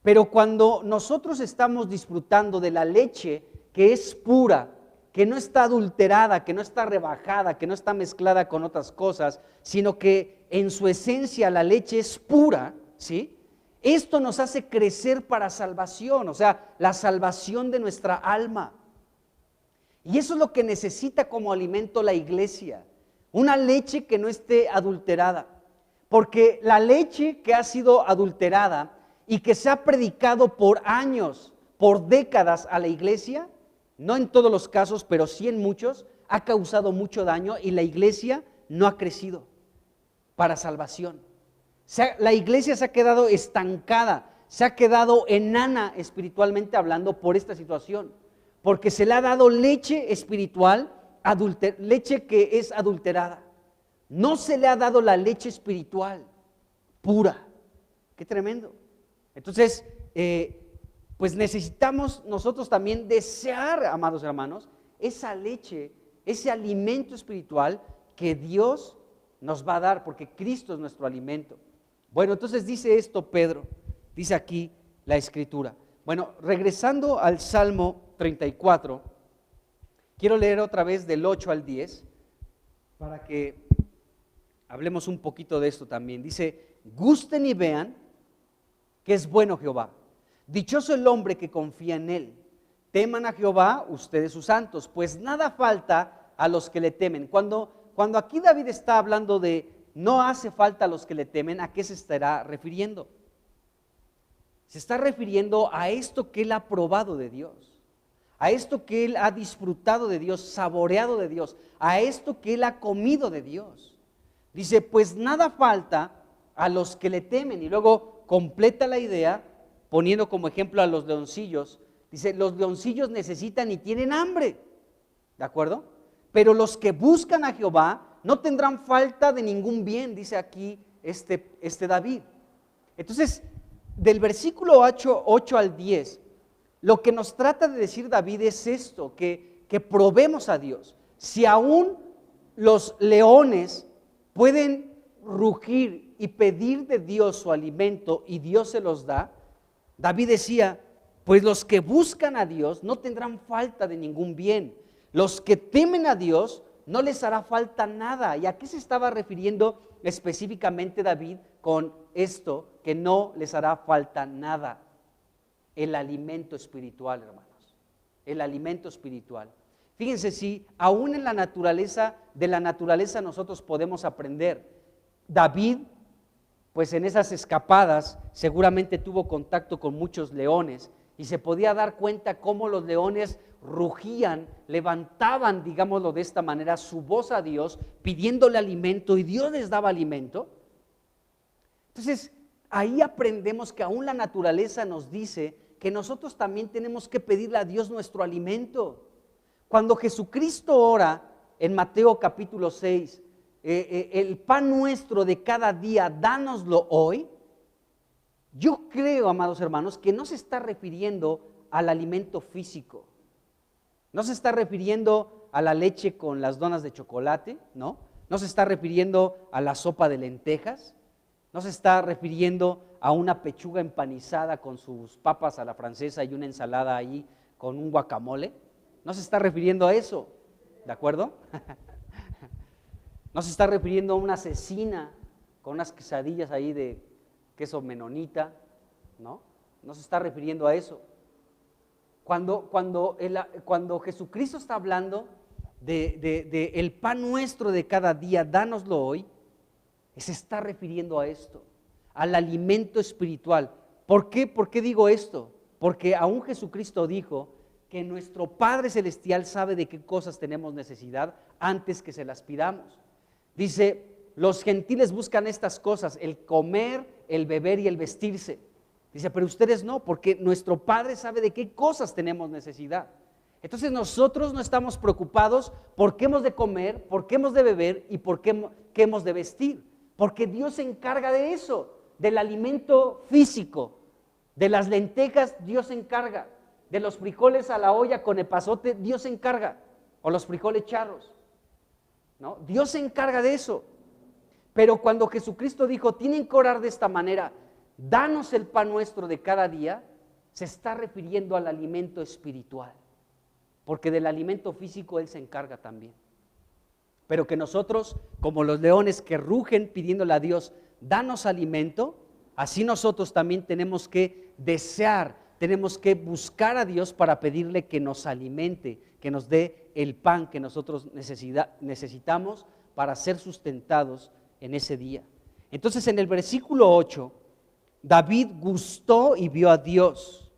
pero cuando nosotros estamos disfrutando de la leche que es pura, que no está adulterada, que no está rebajada, que no está mezclada con otras cosas, sino que en su esencia la leche es pura, ¿sí? Esto nos hace crecer para salvación, o sea, la salvación de nuestra alma. Y eso es lo que necesita como alimento la iglesia, una leche que no esté adulterada, porque la leche que ha sido adulterada y que se ha predicado por años, por décadas a la iglesia, no en todos los casos, pero sí en muchos, ha causado mucho daño y la iglesia no ha crecido para salvación. La iglesia se ha quedado estancada, se ha quedado enana espiritualmente hablando por esta situación, porque se le ha dado leche espiritual, leche que es adulterada. No se le ha dado la leche espiritual pura. Qué tremendo. Entonces, pues necesitamos nosotros también desear, amados hermanos, esa leche, ese alimento espiritual que Dios nos va a dar, porque Cristo es nuestro alimento. Bueno, entonces dice esto Pedro, dice aquí la Escritura. Bueno, regresando al Salmo 34, quiero leer otra vez del 8 al 10, para que hablemos un poquito de esto también. Dice, gusten y vean que es bueno Jehová. Dichoso el hombre que confía en él. Teman a Jehová ustedes sus santos, pues nada falta a los que le temen. Cuando aquí David está hablando de no hace falta a los que le temen, ¿a qué se estará refiriendo? Se está refiriendo a esto que él ha probado de Dios, a esto que él ha disfrutado de Dios, saboreado de Dios, a esto que él ha comido de Dios. Dice, pues nada falta a los que le temen, y luego completa la idea poniendo como ejemplo a los leoncillos. Dice, los leoncillos necesitan y tienen hambre, ¿de acuerdo? Pero los que buscan a Jehová no tendrán falta de ningún bien, dice aquí este David. Entonces, del versículo 8 al 10, lo que nos trata de decir David es esto, que probemos a Dios. Si aún los leones pueden rugir y pedir de Dios su alimento y Dios se los da, David decía, pues los que buscan a Dios no tendrán falta de ningún bien. Los que temen a Dios no les hará falta nada. ¿Y a qué se estaba refiriendo específicamente David con esto, que no les hará falta nada? El alimento espiritual, hermanos. El alimento espiritual. Fíjense, si aún en la naturaleza, de la naturaleza nosotros podemos aprender. David, pues en esas escapadas seguramente tuvo contacto con muchos leones y se podía dar cuenta cómo los leones rugían, levantaban, digámoslo de esta manera, su voz a Dios pidiéndole alimento y Dios les daba alimento. Entonces, ahí aprendemos que aún la naturaleza nos dice que nosotros también tenemos que pedirle a Dios nuestro alimento. Cuando Jesucristo ora en Mateo capítulo 6, el pan nuestro de cada día, dánoslo hoy. Yo creo, amados hermanos, que no se está refiriendo al alimento físico. No se está refiriendo a la leche con las donas de chocolate, ¿no? No se está refiriendo a la sopa de lentejas. No se está refiriendo a una pechuga empanizada con sus papas a la francesa y una ensalada ahí con un guacamole. No se está refiriendo a eso, ¿de acuerdo? No se está refiriendo a una cecina con unas quesadillas ahí de queso menonita, ¿no? No se está refiriendo a eso. Cuando Jesucristo está hablando de el pan nuestro de cada día, dánoslo hoy, se está refiriendo a esto, al alimento espiritual. ¿Por qué? ¿Por qué digo esto? Porque aún Jesucristo dijo que nuestro Padre Celestial sabe de qué cosas tenemos necesidad antes que se las pidamos. Dice, los gentiles buscan estas cosas, el comer, el beber y el vestirse. Dice, pero ustedes no, porque nuestro Padre sabe de qué cosas tenemos necesidad. Entonces nosotros no estamos preocupados por qué hemos de comer, por qué hemos de beber y por qué hemos de vestir. Porque Dios se encarga de eso, del alimento físico, de las lentejas Dios se encarga, de los frijoles a la olla con epazote Dios se encarga, o los frijoles charros, ¿no? Dios se encarga de eso. Pero cuando Jesucristo dijo, tienen que orar de esta manera, danos el pan nuestro de cada día, se está refiriendo al alimento espiritual, porque del alimento físico Él se encarga también. Pero que nosotros, como los leones que rugen pidiéndole a Dios, danos alimento, así nosotros también tenemos que desear, tenemos que buscar a Dios para pedirle que nos alimente, que nos dé el pan que nosotros necesitamos para ser sustentados en ese día. Entonces en el versículo 8, David gustó y vio a Dios,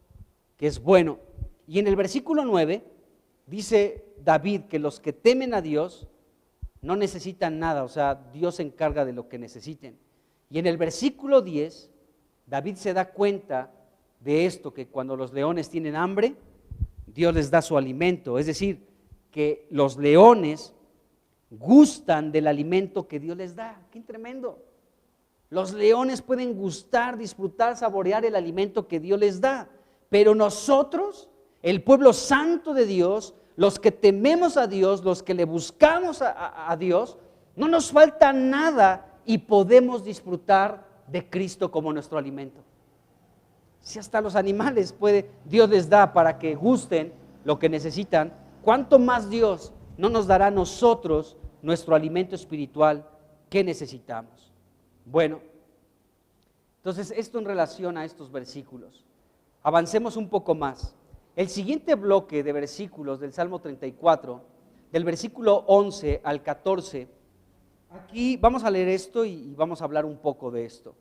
que es bueno. Y en el versículo 9, dice David que los que temen a Dios no necesitan nada, o sea, Dios se encarga de lo que necesiten. Y en el versículo 10, David se da cuenta de esto, que cuando los leones tienen hambre, Dios les da su alimento. Es decir, que los leones gustan del alimento que Dios les da. ¡Qué tremendo! Los leones pueden gustar, disfrutar, saborear el alimento que Dios les da. Pero nosotros, el pueblo santo de Dios, los que tememos a Dios, los que le buscamos a Dios, no nos falta nada y podemos disfrutar de Cristo como nuestro alimento. Si hasta los animales Dios les da para que gusten lo que necesitan, ¿cuánto más Dios no nos dará a nosotros nuestro alimento espiritual que necesitamos? Bueno, entonces esto en relación a estos versículos. Avancemos un poco más. El siguiente bloque de versículos del Salmo 34, del versículo 11 al 14, aquí vamos a leer esto y vamos a hablar un poco de esto.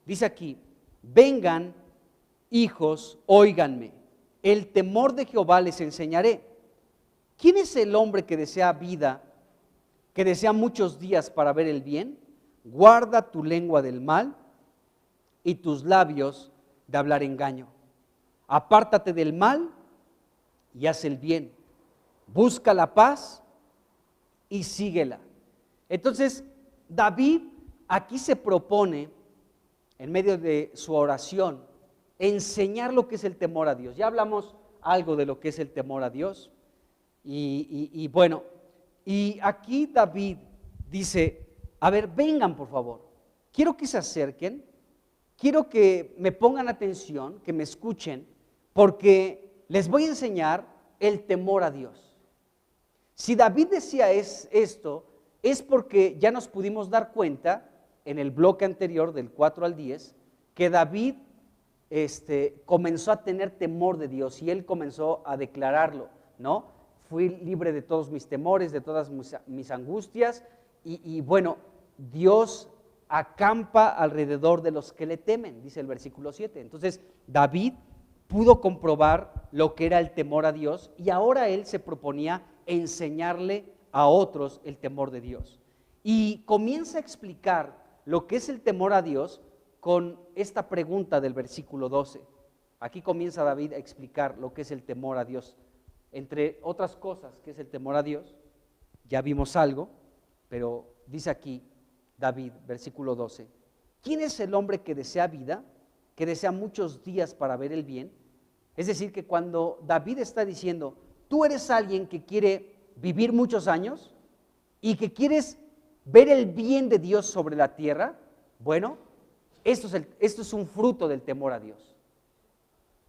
Dice aquí, vengan hijos, óiganme, el temor de Jehová les enseñaré. ¿Quién es el hombre que desea vida, que desea muchos días para ver el bien? Guarda tu lengua del mal y tus labios de hablar engaño. Apártate del mal y haz el bien. Busca la paz y síguela. Entonces, David aquí se propone, en medio de su oración, enseñar lo que es el temor a Dios. Ya hablamos algo de lo que es el temor a Dios. Y bueno, y aquí David dice, a ver, vengan por favor, quiero que se acerquen, quiero que me pongan atención, que me escuchen, porque les voy a enseñar el temor a Dios. Si David decía esto, es porque ya nos pudimos dar cuenta en el bloque anterior del 4 al 10, que David comenzó a tener temor de Dios y él comenzó a declararlo, ¿no? Fui libre de todos mis temores, de todas mis angustias y bueno, Dios acampa alrededor de los que le temen, dice el versículo 7. Entonces David pudo comprobar lo que era el temor a Dios y ahora él se proponía enseñarle a otros el temor de Dios. Y comienza a explicar lo que es el temor a Dios con esta pregunta del versículo 12. Aquí comienza David a explicar lo que es el temor a Dios. Entre otras cosas, que es el temor a Dios, ya vimos algo, pero dice aquí David, versículo 12, ¿quién es el hombre que desea vida, que desea muchos días para ver el bien? Es decir, que cuando David está diciendo, tú eres alguien que quiere vivir muchos años y que quieres ver el bien de Dios sobre la tierra, bueno, esto es un fruto del temor a Dios.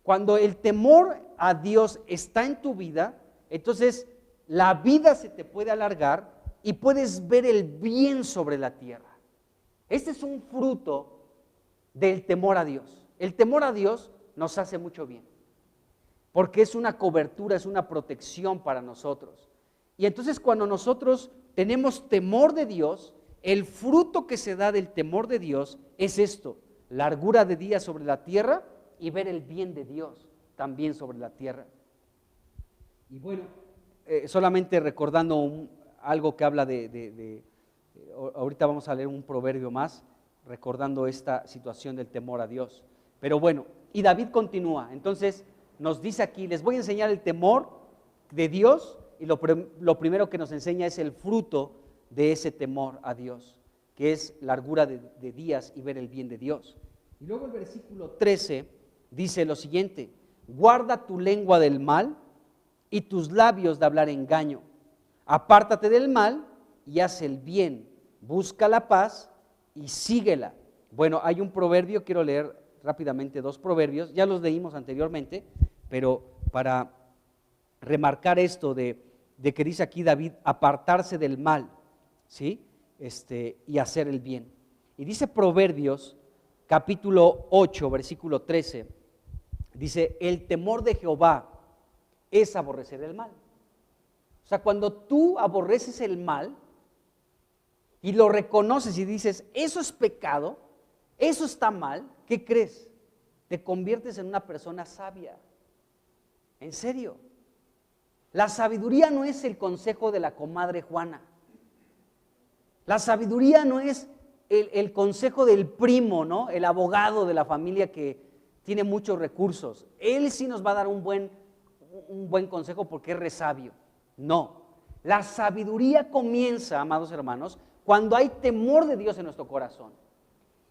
Cuando el temor a Dios está en tu vida, entonces la vida se te puede alargar y puedes ver el bien sobre la tierra. Este es un fruto del temor a Dios. El temor a Dios nos hace mucho bien, porque es una cobertura, es una protección para nosotros. Y entonces cuando nosotros tenemos temor de Dios, el fruto que se da del temor de Dios es esto: largura de días sobre la tierra y ver el bien de Dios también sobre la tierra. Y bueno, solamente recordando algo que habla ahorita vamos a leer un proverbio más, recordando esta situación del temor a Dios. Pero bueno, y David continúa, entonces nos dice aquí, les voy a enseñar el temor de Dios, y lo primero que nos enseña es el fruto de ese temor a Dios, que es largura de días y ver el bien de Dios. Y luego el versículo 13 dice lo siguiente: guarda tu lengua del mal y tus labios de hablar engaño. Apártate del mal y haz el bien. Busca la paz y síguela. Bueno, hay un proverbio, quiero leer rápidamente 2 proverbios, ya los leímos anteriormente, pero para remarcar esto de que dice aquí David, apartarse del mal, ¿sí? Y hacer el bien. Y dice Proverbios, capítulo 8, versículo 13, dice, el temor de Jehová es aborrecer el mal. O sea, cuando tú aborreces el mal y lo reconoces y dices, eso es pecado, eso está mal, ¿qué crees? Te conviertes en una persona sabia. En serio. La sabiduría no es el consejo de la comadre Juana. La sabiduría no es el consejo del primo, ¿no? El abogado de la familia que tiene muchos recursos. Él sí nos va a dar un buen consejo porque es resabio. No. La sabiduría comienza, amados hermanos, cuando hay temor de Dios en nuestro corazón.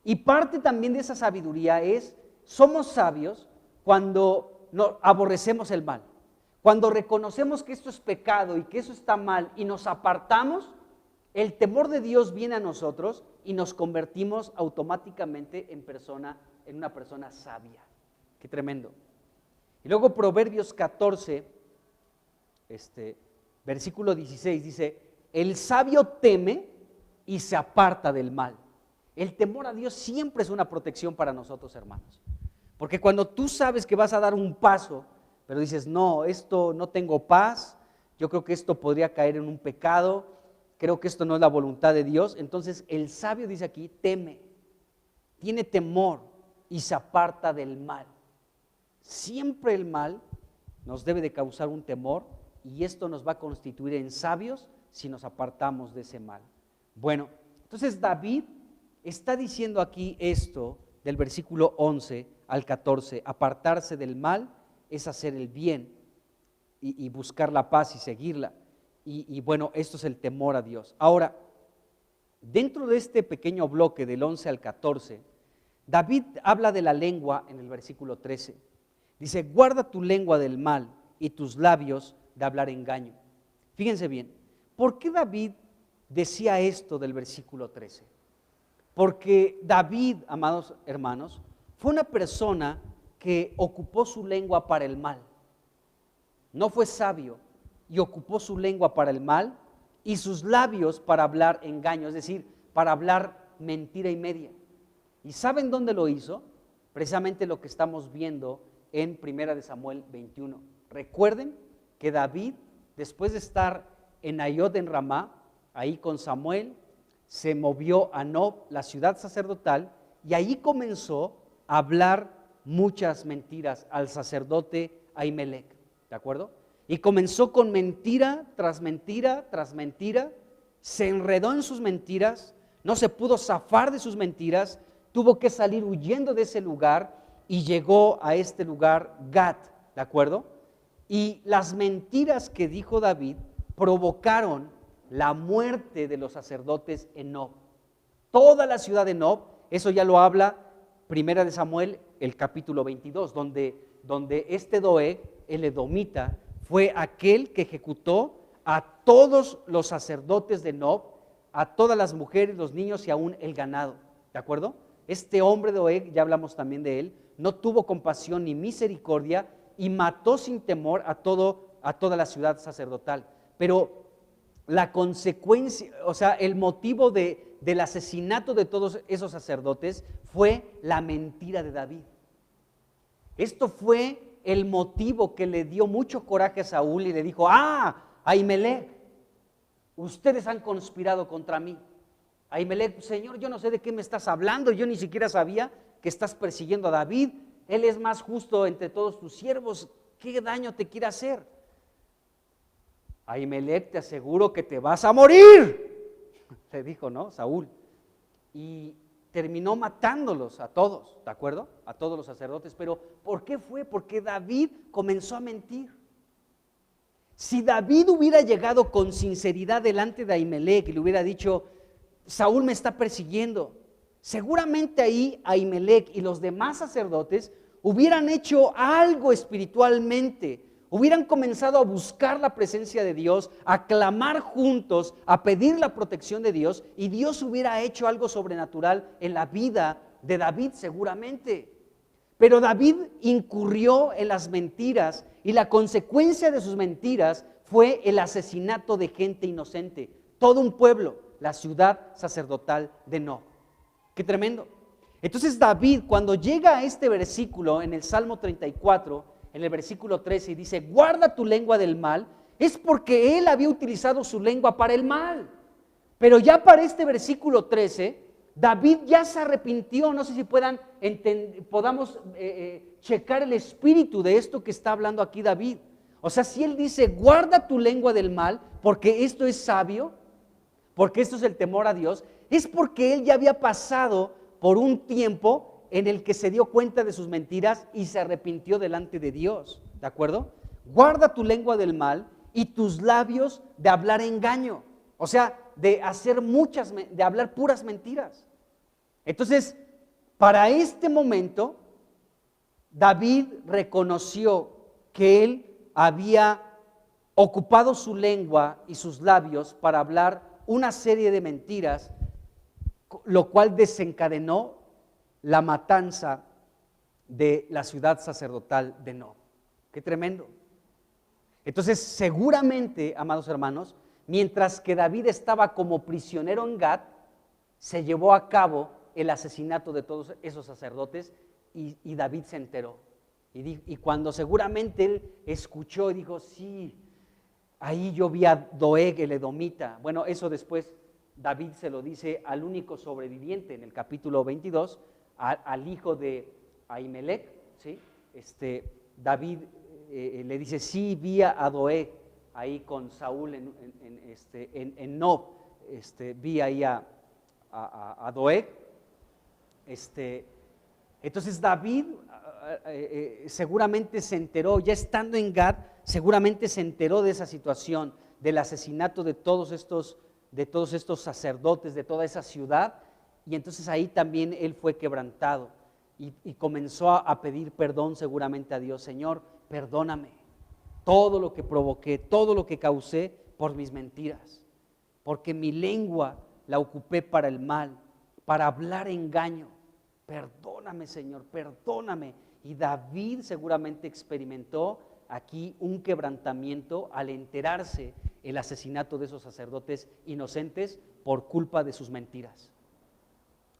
Y parte también de esa sabiduría es, somos sabios cuando aborrecemos el mal. Cuando reconocemos que esto es pecado y que eso está mal y nos apartamos, el temor de Dios viene a nosotros y nos convertimos automáticamente en una persona sabia. Qué tremendo. Y luego Proverbios 14, versículo 16 dice, el sabio teme y se aparta del mal. El temor a Dios siempre es una protección para nosotros, hermanos. Porque cuando tú sabes que vas a dar un paso, pero dices, no, esto no tengo paz, yo creo que esto podría caer en un pecado, creo que esto no es la voluntad de Dios, entonces el sabio dice aquí, teme, tiene temor y se aparta del mal. Siempre el mal nos debe de causar un temor y esto nos va a constituir en sabios si nos apartamos de ese mal. Bueno, entonces David está diciendo aquí esto del versículo 11 al 14, apartarse del mal es hacer el bien y buscar la paz y seguirla. Y bueno, esto es el temor a Dios. Ahora, dentro de este pequeño bloque del 11 al 14, David habla de la lengua en el versículo 13. Dice, guarda tu lengua del mal y tus labios de hablar engaño. Fíjense bien, ¿por qué David decía esto del versículo 13? Porque David, amados hermanos, fue una persona que ocupó su lengua para el mal. No fue sabio y ocupó su lengua para el mal y sus labios para hablar engaño, es decir, para hablar mentira y media. ¿Y saben dónde lo hizo? Precisamente lo que estamos viendo en 1 Samuel 21. Recuerden que David, después de estar en Nayot en Ramá, ahí con Samuel, se movió a Nob, la ciudad sacerdotal, y ahí comenzó a hablar muchas mentiras al sacerdote Ahimelech, ¿de acuerdo? Y comenzó con mentira tras mentira tras mentira, se enredó en sus mentiras, no se pudo zafar de sus mentiras, tuvo que salir huyendo de ese lugar y llegó a este lugar Gat, ¿de acuerdo? Y las mentiras que dijo David provocaron la muerte de los sacerdotes en Nob. Toda la ciudad de Nob, eso ya lo habla 1 Samuel, el capítulo 22, donde este Doeg, el edomita, fue aquel que ejecutó a todos los sacerdotes de Nob, a todas las mujeres, los niños y aún el ganado, ¿de acuerdo? Este hombre Doeg, ya hablamos también de él, no tuvo compasión ni misericordia y mató sin temor a toda la ciudad sacerdotal. Pero la consecuencia, o sea, el motivo del asesinato de todos esos sacerdotes fue la mentira de David. Esto fue el motivo que le dio mucho coraje a Saúl y le dijo, Ahimelech, ustedes han conspirado contra mí. Ahimelech, Señor, yo no sé de qué me estás hablando, yo ni siquiera sabía que estás persiguiendo a David, él es más justo entre todos tus siervos, ¿qué daño te quiere hacer? Ahimelech, te aseguro que te vas a morir, le dijo, ¿no? Saúl, y terminó matándolos a todos, ¿de acuerdo? A todos los sacerdotes, pero ¿por qué fue? Porque David comenzó a mentir. Si David hubiera llegado con sinceridad delante de Ahimelech y le hubiera dicho, Saúl me está persiguiendo, seguramente ahí Ahimelech y los demás sacerdotes hubieran hecho algo espiritualmente, hubieran comenzado a buscar la presencia de Dios, a clamar juntos, a pedir la protección de Dios, y Dios hubiera hecho algo sobrenatural en la vida de David seguramente. Pero David incurrió en las mentiras y la consecuencia de sus mentiras fue el asesinato de gente inocente, todo un pueblo, la ciudad sacerdotal de Nob. Qué tremendo. Entonces David, cuando llega a este versículo en el Salmo 34, en el versículo 13, y dice, guarda tu lengua del mal, es porque él había utilizado su lengua para el mal. Pero ya para este versículo 13, David ya se arrepintió. No sé si podamos checar el espíritu de esto que está hablando aquí David. O sea, si él dice, guarda tu lengua del mal, porque esto es sabio, porque esto es el temor a Dios, es porque él ya había pasado por un tiempo en el que se dio cuenta de sus mentiras y se arrepintió delante de Dios, ¿de acuerdo? Guarda tu lengua del mal y tus labios de hablar engaño, o sea, de hablar puras mentiras. Entonces, para este momento, David reconoció que él había ocupado su lengua y sus labios para hablar una serie de mentiras, lo cual desencadenó la matanza de la ciudad sacerdotal de Nob. Qué tremendo. Entonces, seguramente, amados hermanos, mientras que David estaba como prisionero en Gat, se llevó a cabo el asesinato de todos esos sacerdotes y David se enteró. Y cuando seguramente él escuchó y dijo, sí, ahí yo vi a Doeg el edomita. Bueno, eso después David se lo dice al único sobreviviente en el capítulo 22, al hijo de Ahimelech, ¿sí? David le dice, sí, vi a Doeg ahí con Saúl en Nob, vi ahí a Doeg. Entonces David seguramente se enteró, ya estando en Gad, seguramente se enteró de esa situación, del asesinato de todos estos sacerdotes, de toda esa ciudad, y entonces ahí también él fue quebrantado y comenzó a pedir perdón seguramente a Dios. Señor, perdóname todo lo que provoqué, todo lo que causé por mis mentiras, porque mi lengua la ocupé para el mal, para hablar engaño. Perdóname, Señor, perdóname. Y David seguramente experimentó aquí un quebrantamiento al enterarse el asesinato de esos sacerdotes inocentes por culpa de sus mentiras.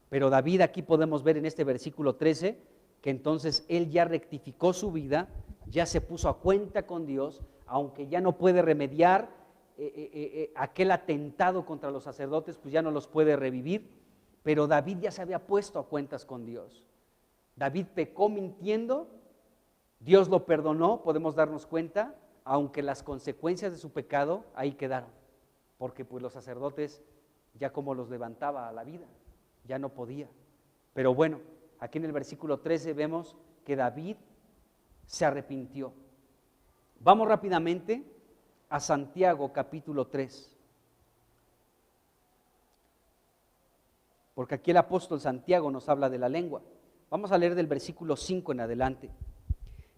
Pero David, aquí podemos ver en este versículo 13 que entonces él ya rectificó su vida, ya se puso a cuenta con Dios, aunque ya no puede remediar aquel atentado contra los sacerdotes, pues ya no los puede revivir, pero David ya se había puesto a cuentas con Dios. David pecó mintiendo, Dios lo perdonó, podemos darnos cuenta, aunque las consecuencias de su pecado ahí quedaron, porque pues los sacerdotes ya como los levantaba a la vida, ya no podía. Pero bueno, aquí en el versículo 13 vemos que David se arrepintió. Vamos rápidamente a Santiago capítulo 3. Porque aquí el apóstol Santiago nos habla de la lengua. Vamos a leer del versículo 5 en adelante.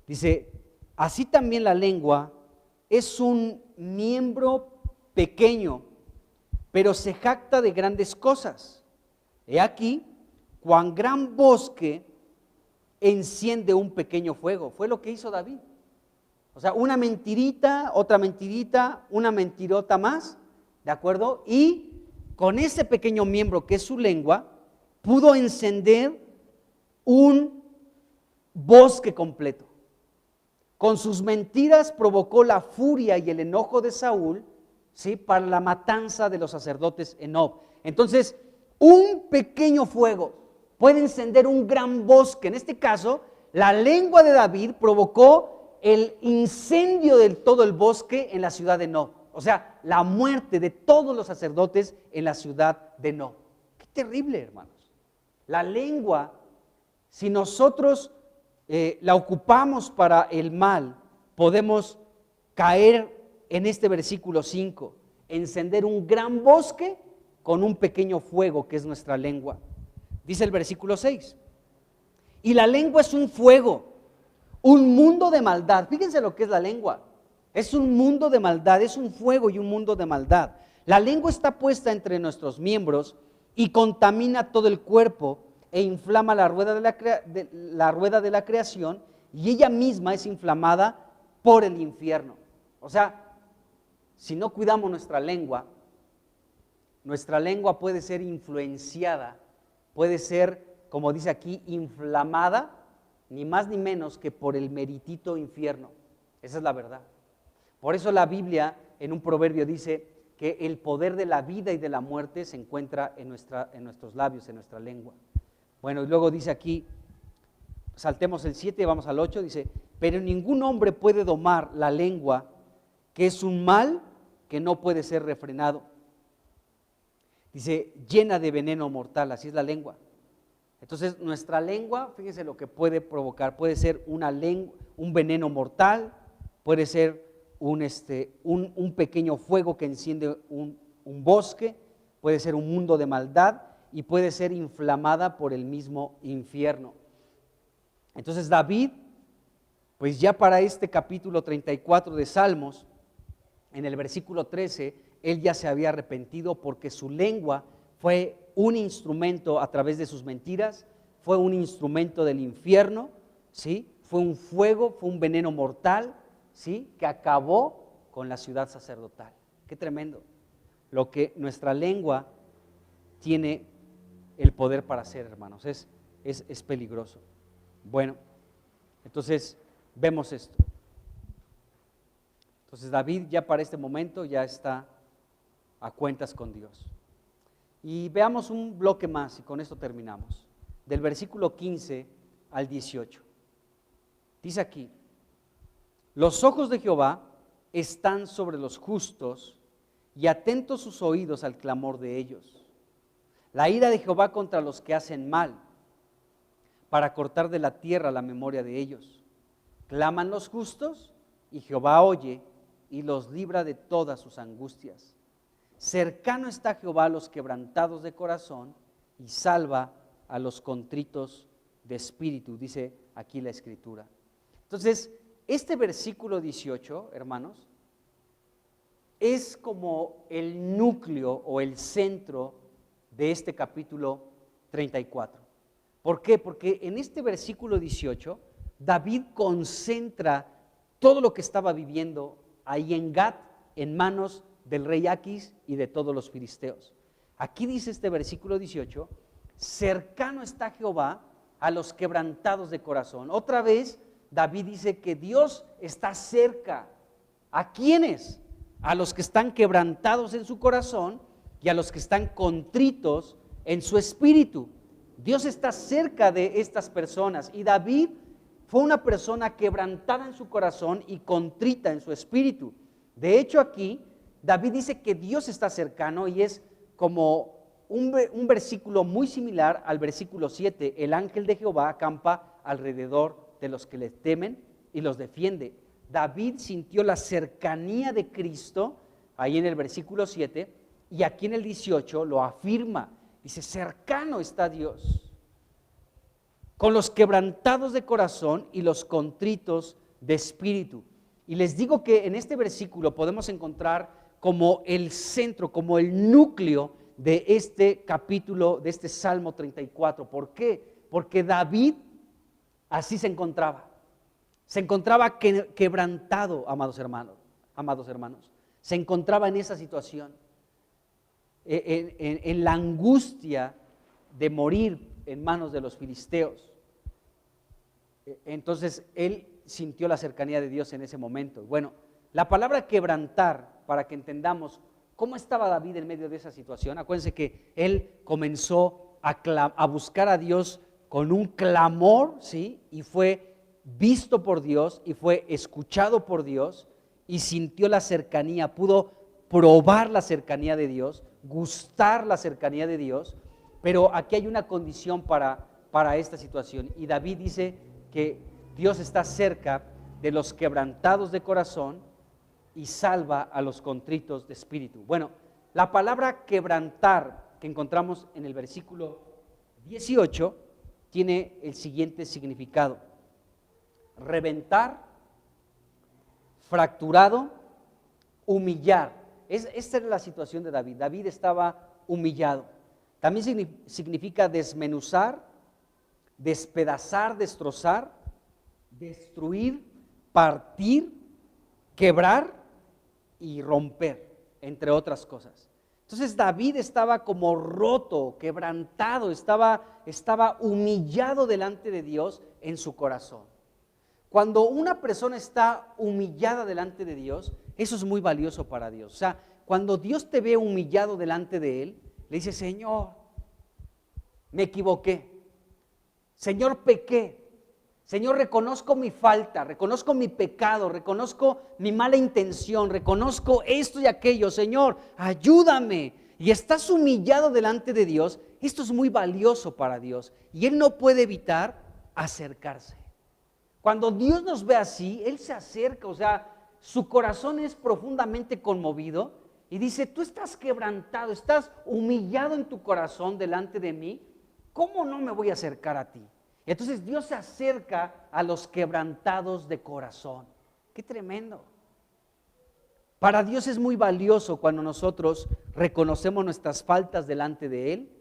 Dice, así también la lengua es un miembro pequeño, pero se jacta de grandes cosas. He aquí, cuán gran bosque enciende un pequeño fuego. Fue lo que hizo David. O sea, una mentirita, otra mentirita, una mentirota más, ¿de acuerdo? Y con ese pequeño miembro que es su lengua, pudo encender un bosque completo. Con sus mentiras provocó la furia y el enojo de Saúl, ¿sí?, para la matanza de los sacerdotes en Nob. Entonces, un pequeño fuego puede encender un gran bosque. En este caso, la lengua de David provocó el incendio de todo el bosque en la ciudad de Nob. O sea, la muerte de todos los sacerdotes en la ciudad de Nob. Qué terrible, hermanos. La lengua, si nosotros la ocupamos para el mal, podemos caer en este versículo 5, encender un gran bosque con un pequeño fuego que es nuestra lengua. Dice el versículo 6, y la lengua es un fuego, un mundo de maldad. Fíjense lo que es la lengua. Es un mundo de maldad, es un fuego y un mundo de maldad. La lengua está puesta entre nuestros miembros y contamina todo el cuerpo e inflama la rueda de la creación, y ella misma es inflamada por el infierno. O sea, si no cuidamos nuestra lengua puede ser influenciada, puede ser, como dice aquí, inflamada, ni más ni menos que por el meritito infierno. Esa es la verdad. Por eso la Biblia en un proverbio dice que el poder de la vida y de la muerte se encuentra en nuestros labios, en nuestra lengua. Bueno, y luego dice aquí, saltemos el 7 y vamos al 8, dice, pero ningún hombre puede domar la lengua, que es un mal que no puede ser refrenado. Dice, llena de veneno mortal, así es la lengua. Entonces, nuestra lengua, fíjense lo que puede provocar, puede ser un veneno mortal, puede ser un pequeño fuego que enciende un bosque, puede ser un mundo de maldad y puede ser inflamada por el mismo infierno. Entonces David, pues ya para este capítulo 34 de Salmos, en el versículo 13, él ya se había arrepentido porque su lengua fue un instrumento a través de sus mentiras, fue un instrumento del infierno, ¿sí? Fue un fuego, fue un veneno mortal, ¿sí?, que acabó con la ciudad sacerdotal. Qué tremendo lo que nuestra lengua tiene el poder para hacer, hermanos. Es peligroso. Bueno, entonces vemos esto. Entonces David ya para este momento ya está a cuentas con Dios. Y veamos un bloque más y con esto terminamos. Del versículo 15 al 18. Dice aquí, los ojos de Jehová están sobre los justos y atentos sus oídos al clamor de ellos. La ira de Jehová contra los que hacen mal, para cortar de la tierra la memoria de ellos. Claman los justos y Jehová oye y los libra de todas sus angustias. Cercano está Jehová a los quebrantados de corazón y salva a los contritos de espíritu, dice aquí la Escritura. Entonces, este versículo 18, hermanos, es como el núcleo o el centro de este capítulo 34. ¿Por qué? Porque en este versículo 18, David concentra todo lo que estaba viviendo ahí en Gat, en manos del rey Aquis y de todos los filisteos. Aquí dice este versículo 18, cercano está Jehová a los quebrantados de corazón. Otra vez David dice que Dios está cerca. ¿A quiénes? A los que están quebrantados en su corazón y a los que están contritos en su espíritu. Dios está cerca de estas personas y David fue una persona quebrantada en su corazón y contrita en su espíritu. De hecho, aquí David dice que Dios está cercano y es como un versículo muy similar al versículo 7. El ángel de Jehová acampa alrededor de los que le temen y los defiende. David sintió la cercanía de Cristo ahí en el versículo 7 y aquí en el 18 lo afirma. Dice, cercano está Dios con los quebrantados de corazón y los contritos de espíritu. Y les digo que en este versículo podemos encontrar como el centro, como el núcleo de este capítulo, de este Salmo 34. ¿Por qué? Porque David así se encontraba. Se encontraba quebrantado, amados hermanos. Se encontraba en esa situación, en la angustia de morir en manos de los filisteos. Entonces él sintió la cercanía de Dios en ese momento. Bueno, la palabra quebrantar, para que entendamos cómo estaba David en medio de esa situación. Acuérdense que él comenzó a buscar a Dios con un clamor, ¿sí? Y fue visto por Dios y fue escuchado por Dios y sintió la cercanía, pudo probar la cercanía de Dios, gustar la cercanía de Dios. Pero aquí hay una condición para esta situación y David dice que Dios está cerca de los quebrantados de corazón y salva a los contritos de espíritu. Bueno, la palabra quebrantar que encontramos en el versículo 18 tiene el siguiente significado: reventar, fracturado, humillar. Esta era la situación de David. David estaba humillado. También significa desmenuzar, despedazar, destrozar, destruir, partir, quebrar y romper, entre otras cosas. Entonces David estaba como roto, quebrantado, estaba humillado delante de Dios en su corazón. Cuando una persona está humillada delante de Dios, eso es muy valioso para Dios. O sea, cuando Dios te ve humillado delante de Él, le dice, Señor, me equivoqué, Señor, pequé, Señor, reconozco mi falta, reconozco mi pecado, reconozco mi mala intención, reconozco esto y aquello, Señor, ayúdame. Y estás humillado delante de Dios. Esto es muy valioso para Dios y Él no puede evitar acercarse. Cuando Dios nos ve así, Él se acerca, o sea, su corazón es profundamente conmovido y dice, tú estás quebrantado, estás humillado en tu corazón delante de mí, ¿cómo no me voy a acercar a ti? Y entonces Dios se acerca a los quebrantados de corazón. ¡Qué tremendo! Para Dios es muy valioso cuando nosotros reconocemos nuestras faltas delante de Él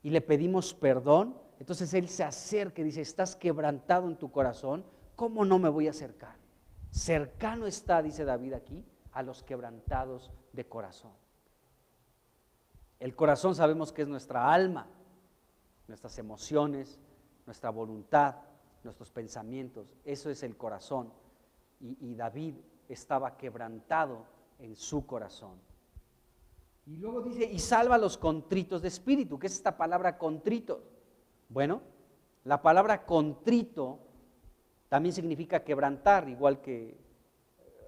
y le pedimos perdón. Entonces Él se acerca y dice, estás quebrantado en tu corazón, ¿cómo no me voy a acercar? Cercano está, dice David aquí, a los quebrantados de corazón. El corazón sabemos que es nuestra alma, nuestras emociones, nuestra voluntad, nuestros pensamientos. Eso es el corazón. Y David estaba quebrantado en su corazón. Y luego dice, y salva a los contritos de espíritu. ¿Qué es esta palabra contrito? Bueno, la palabra contrito también significa quebrantar, igual que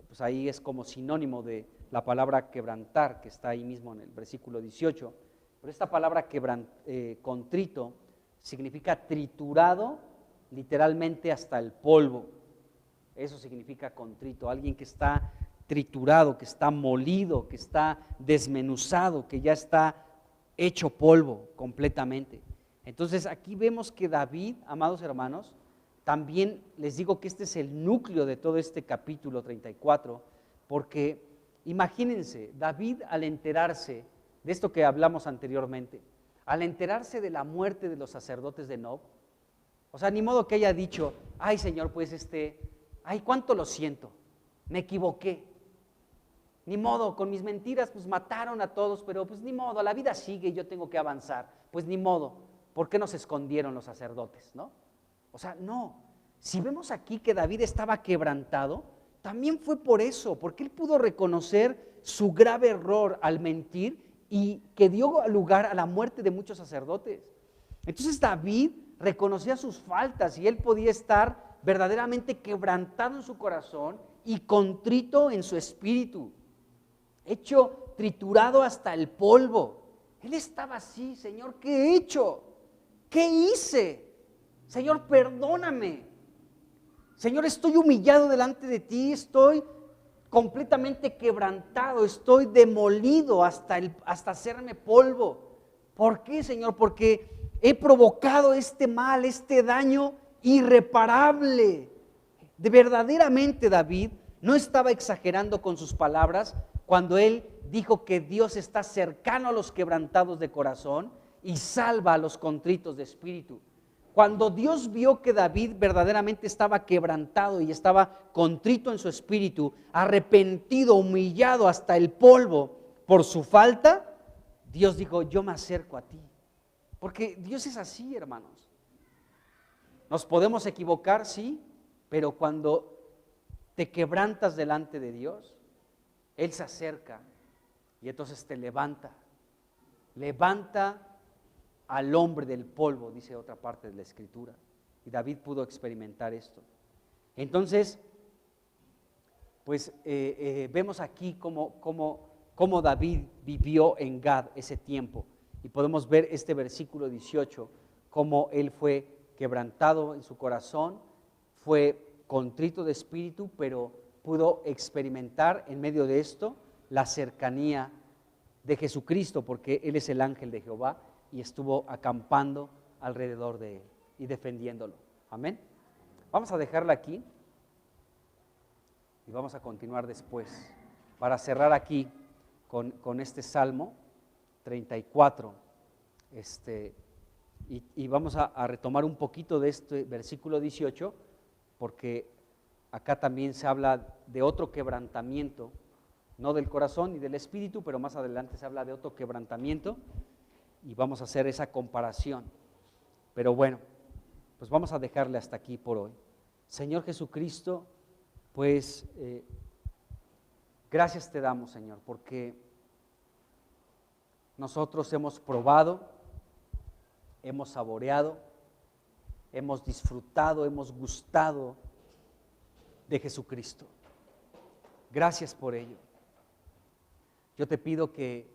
pues ahí es como sinónimo de la palabra quebrantar, que está ahí mismo en el versículo 18. Pero esta palabra contrito significa triturado, literalmente hasta el polvo. Eso significa contrito, alguien que está triturado, que está molido, que está desmenuzado, que ya está hecho polvo completamente. Entonces aquí vemos que David, amados hermanos, también les digo que este es el núcleo de todo este capítulo 34, porque imagínense, David al enterarse de esto que hablamos anteriormente, al enterarse de la muerte de los sacerdotes de Nob, o sea, ni modo que haya dicho, ay Señor, pues ay cuánto lo siento, me equivoqué, ni modo, con mis mentiras pues mataron a todos, pero pues ni modo, la vida sigue y yo tengo que avanzar, pues ni modo, ¿por qué nos escondieron los sacerdotes, no? O sea, no, si vemos aquí que David estaba quebrantado, también fue por eso, porque él pudo reconocer su grave error al mentir y que dio lugar a la muerte de muchos sacerdotes. Entonces David reconocía sus faltas y él podía estar verdaderamente quebrantado en su corazón y contrito en su espíritu, hecho triturado hasta el polvo. Él estaba así, Señor, ¿qué he hecho? ¿Qué hice? Señor, perdóname. Señor, estoy humillado delante de ti, estoy completamente quebrantado, estoy demolido hasta hacerme polvo. ¿Por qué, Señor? Porque he provocado este mal, este daño irreparable. De verdaderamente David no estaba exagerando con sus palabras cuando él dijo que Dios está cercano a los quebrantados de corazón y salva a los contritos de espíritu. Cuando Dios vio que David verdaderamente estaba quebrantado y estaba contrito en su espíritu, arrepentido, humillado hasta el polvo por su falta, Dios dijo, yo me acerco a ti. Porque Dios es así, hermanos. Nos podemos equivocar, sí, pero cuando te quebrantas delante de Dios, Él se acerca y entonces te levanta. Levanta al hombre del polvo, dice otra parte de la Escritura. Y David pudo experimentar esto. Entonces, pues vemos aquí cómo David vivió en Gad ese tiempo. Y podemos ver este versículo 18, cómo él fue quebrantado en su corazón, fue contrito de espíritu, pero pudo experimentar en medio de esto la cercanía de Jesucristo, porque Él es el ángel de Jehová y estuvo acampando alrededor de él y defendiéndolo. Amén. Vamos a dejarla aquí y vamos a continuar después para cerrar aquí con este Salmo 34. Y vamos a retomar un poquito de este versículo 18, porque acá también se habla de otro quebrantamiento, no del corazón ni del espíritu, pero más adelante se habla de otro quebrantamiento y vamos a hacer esa comparación. Pero bueno, pues vamos a dejarle hasta aquí por hoy. Señor Jesucristo, pues gracias te damos, Señor, porque nosotros hemos probado, hemos saboreado, hemos disfrutado, hemos gustado de Jesucristo. Gracias por ello. Yo te pido que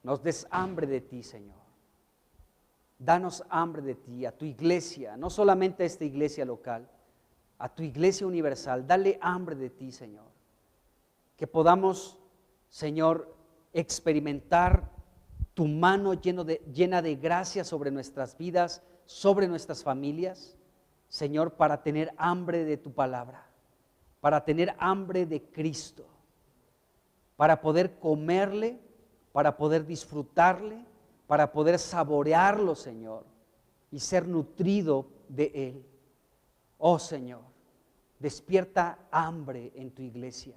nos des hambre de ti, Señor. Danos hambre de ti, a tu iglesia, no solamente a esta iglesia local, a tu iglesia universal. Dale hambre de ti, Señor. Que podamos, Señor, experimentar tu mano llena de gracia sobre nuestras vidas, sobre nuestras familias, Señor, para tener hambre de tu palabra, para tener hambre de Cristo, para poder comerle, para poder disfrutarle, para poder saborearlo, Señor, y ser nutrido de Él. Oh Señor, despierta hambre en tu iglesia.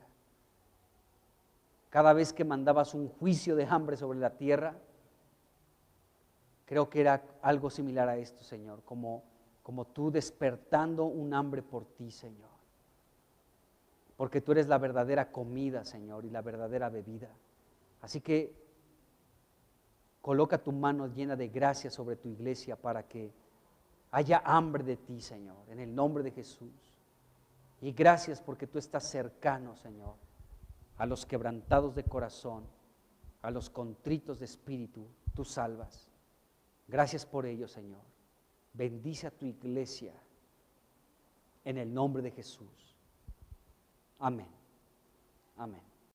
Cada vez que mandabas un juicio de hambre sobre la tierra, creo que era algo similar a esto, Señor, como tú despertando un hambre por ti, Señor. Porque tú eres la verdadera comida, Señor, y la verdadera bebida. Así que coloca tu mano llena de gracia sobre tu iglesia para que haya hambre de ti, Señor, en el nombre de Jesús. Y gracias porque tú estás cercano, Señor, a los quebrantados de corazón, a los contritos de espíritu, tú salvas. Gracias por ello, Señor. Bendice a tu iglesia en el nombre de Jesús. Amén. Amén.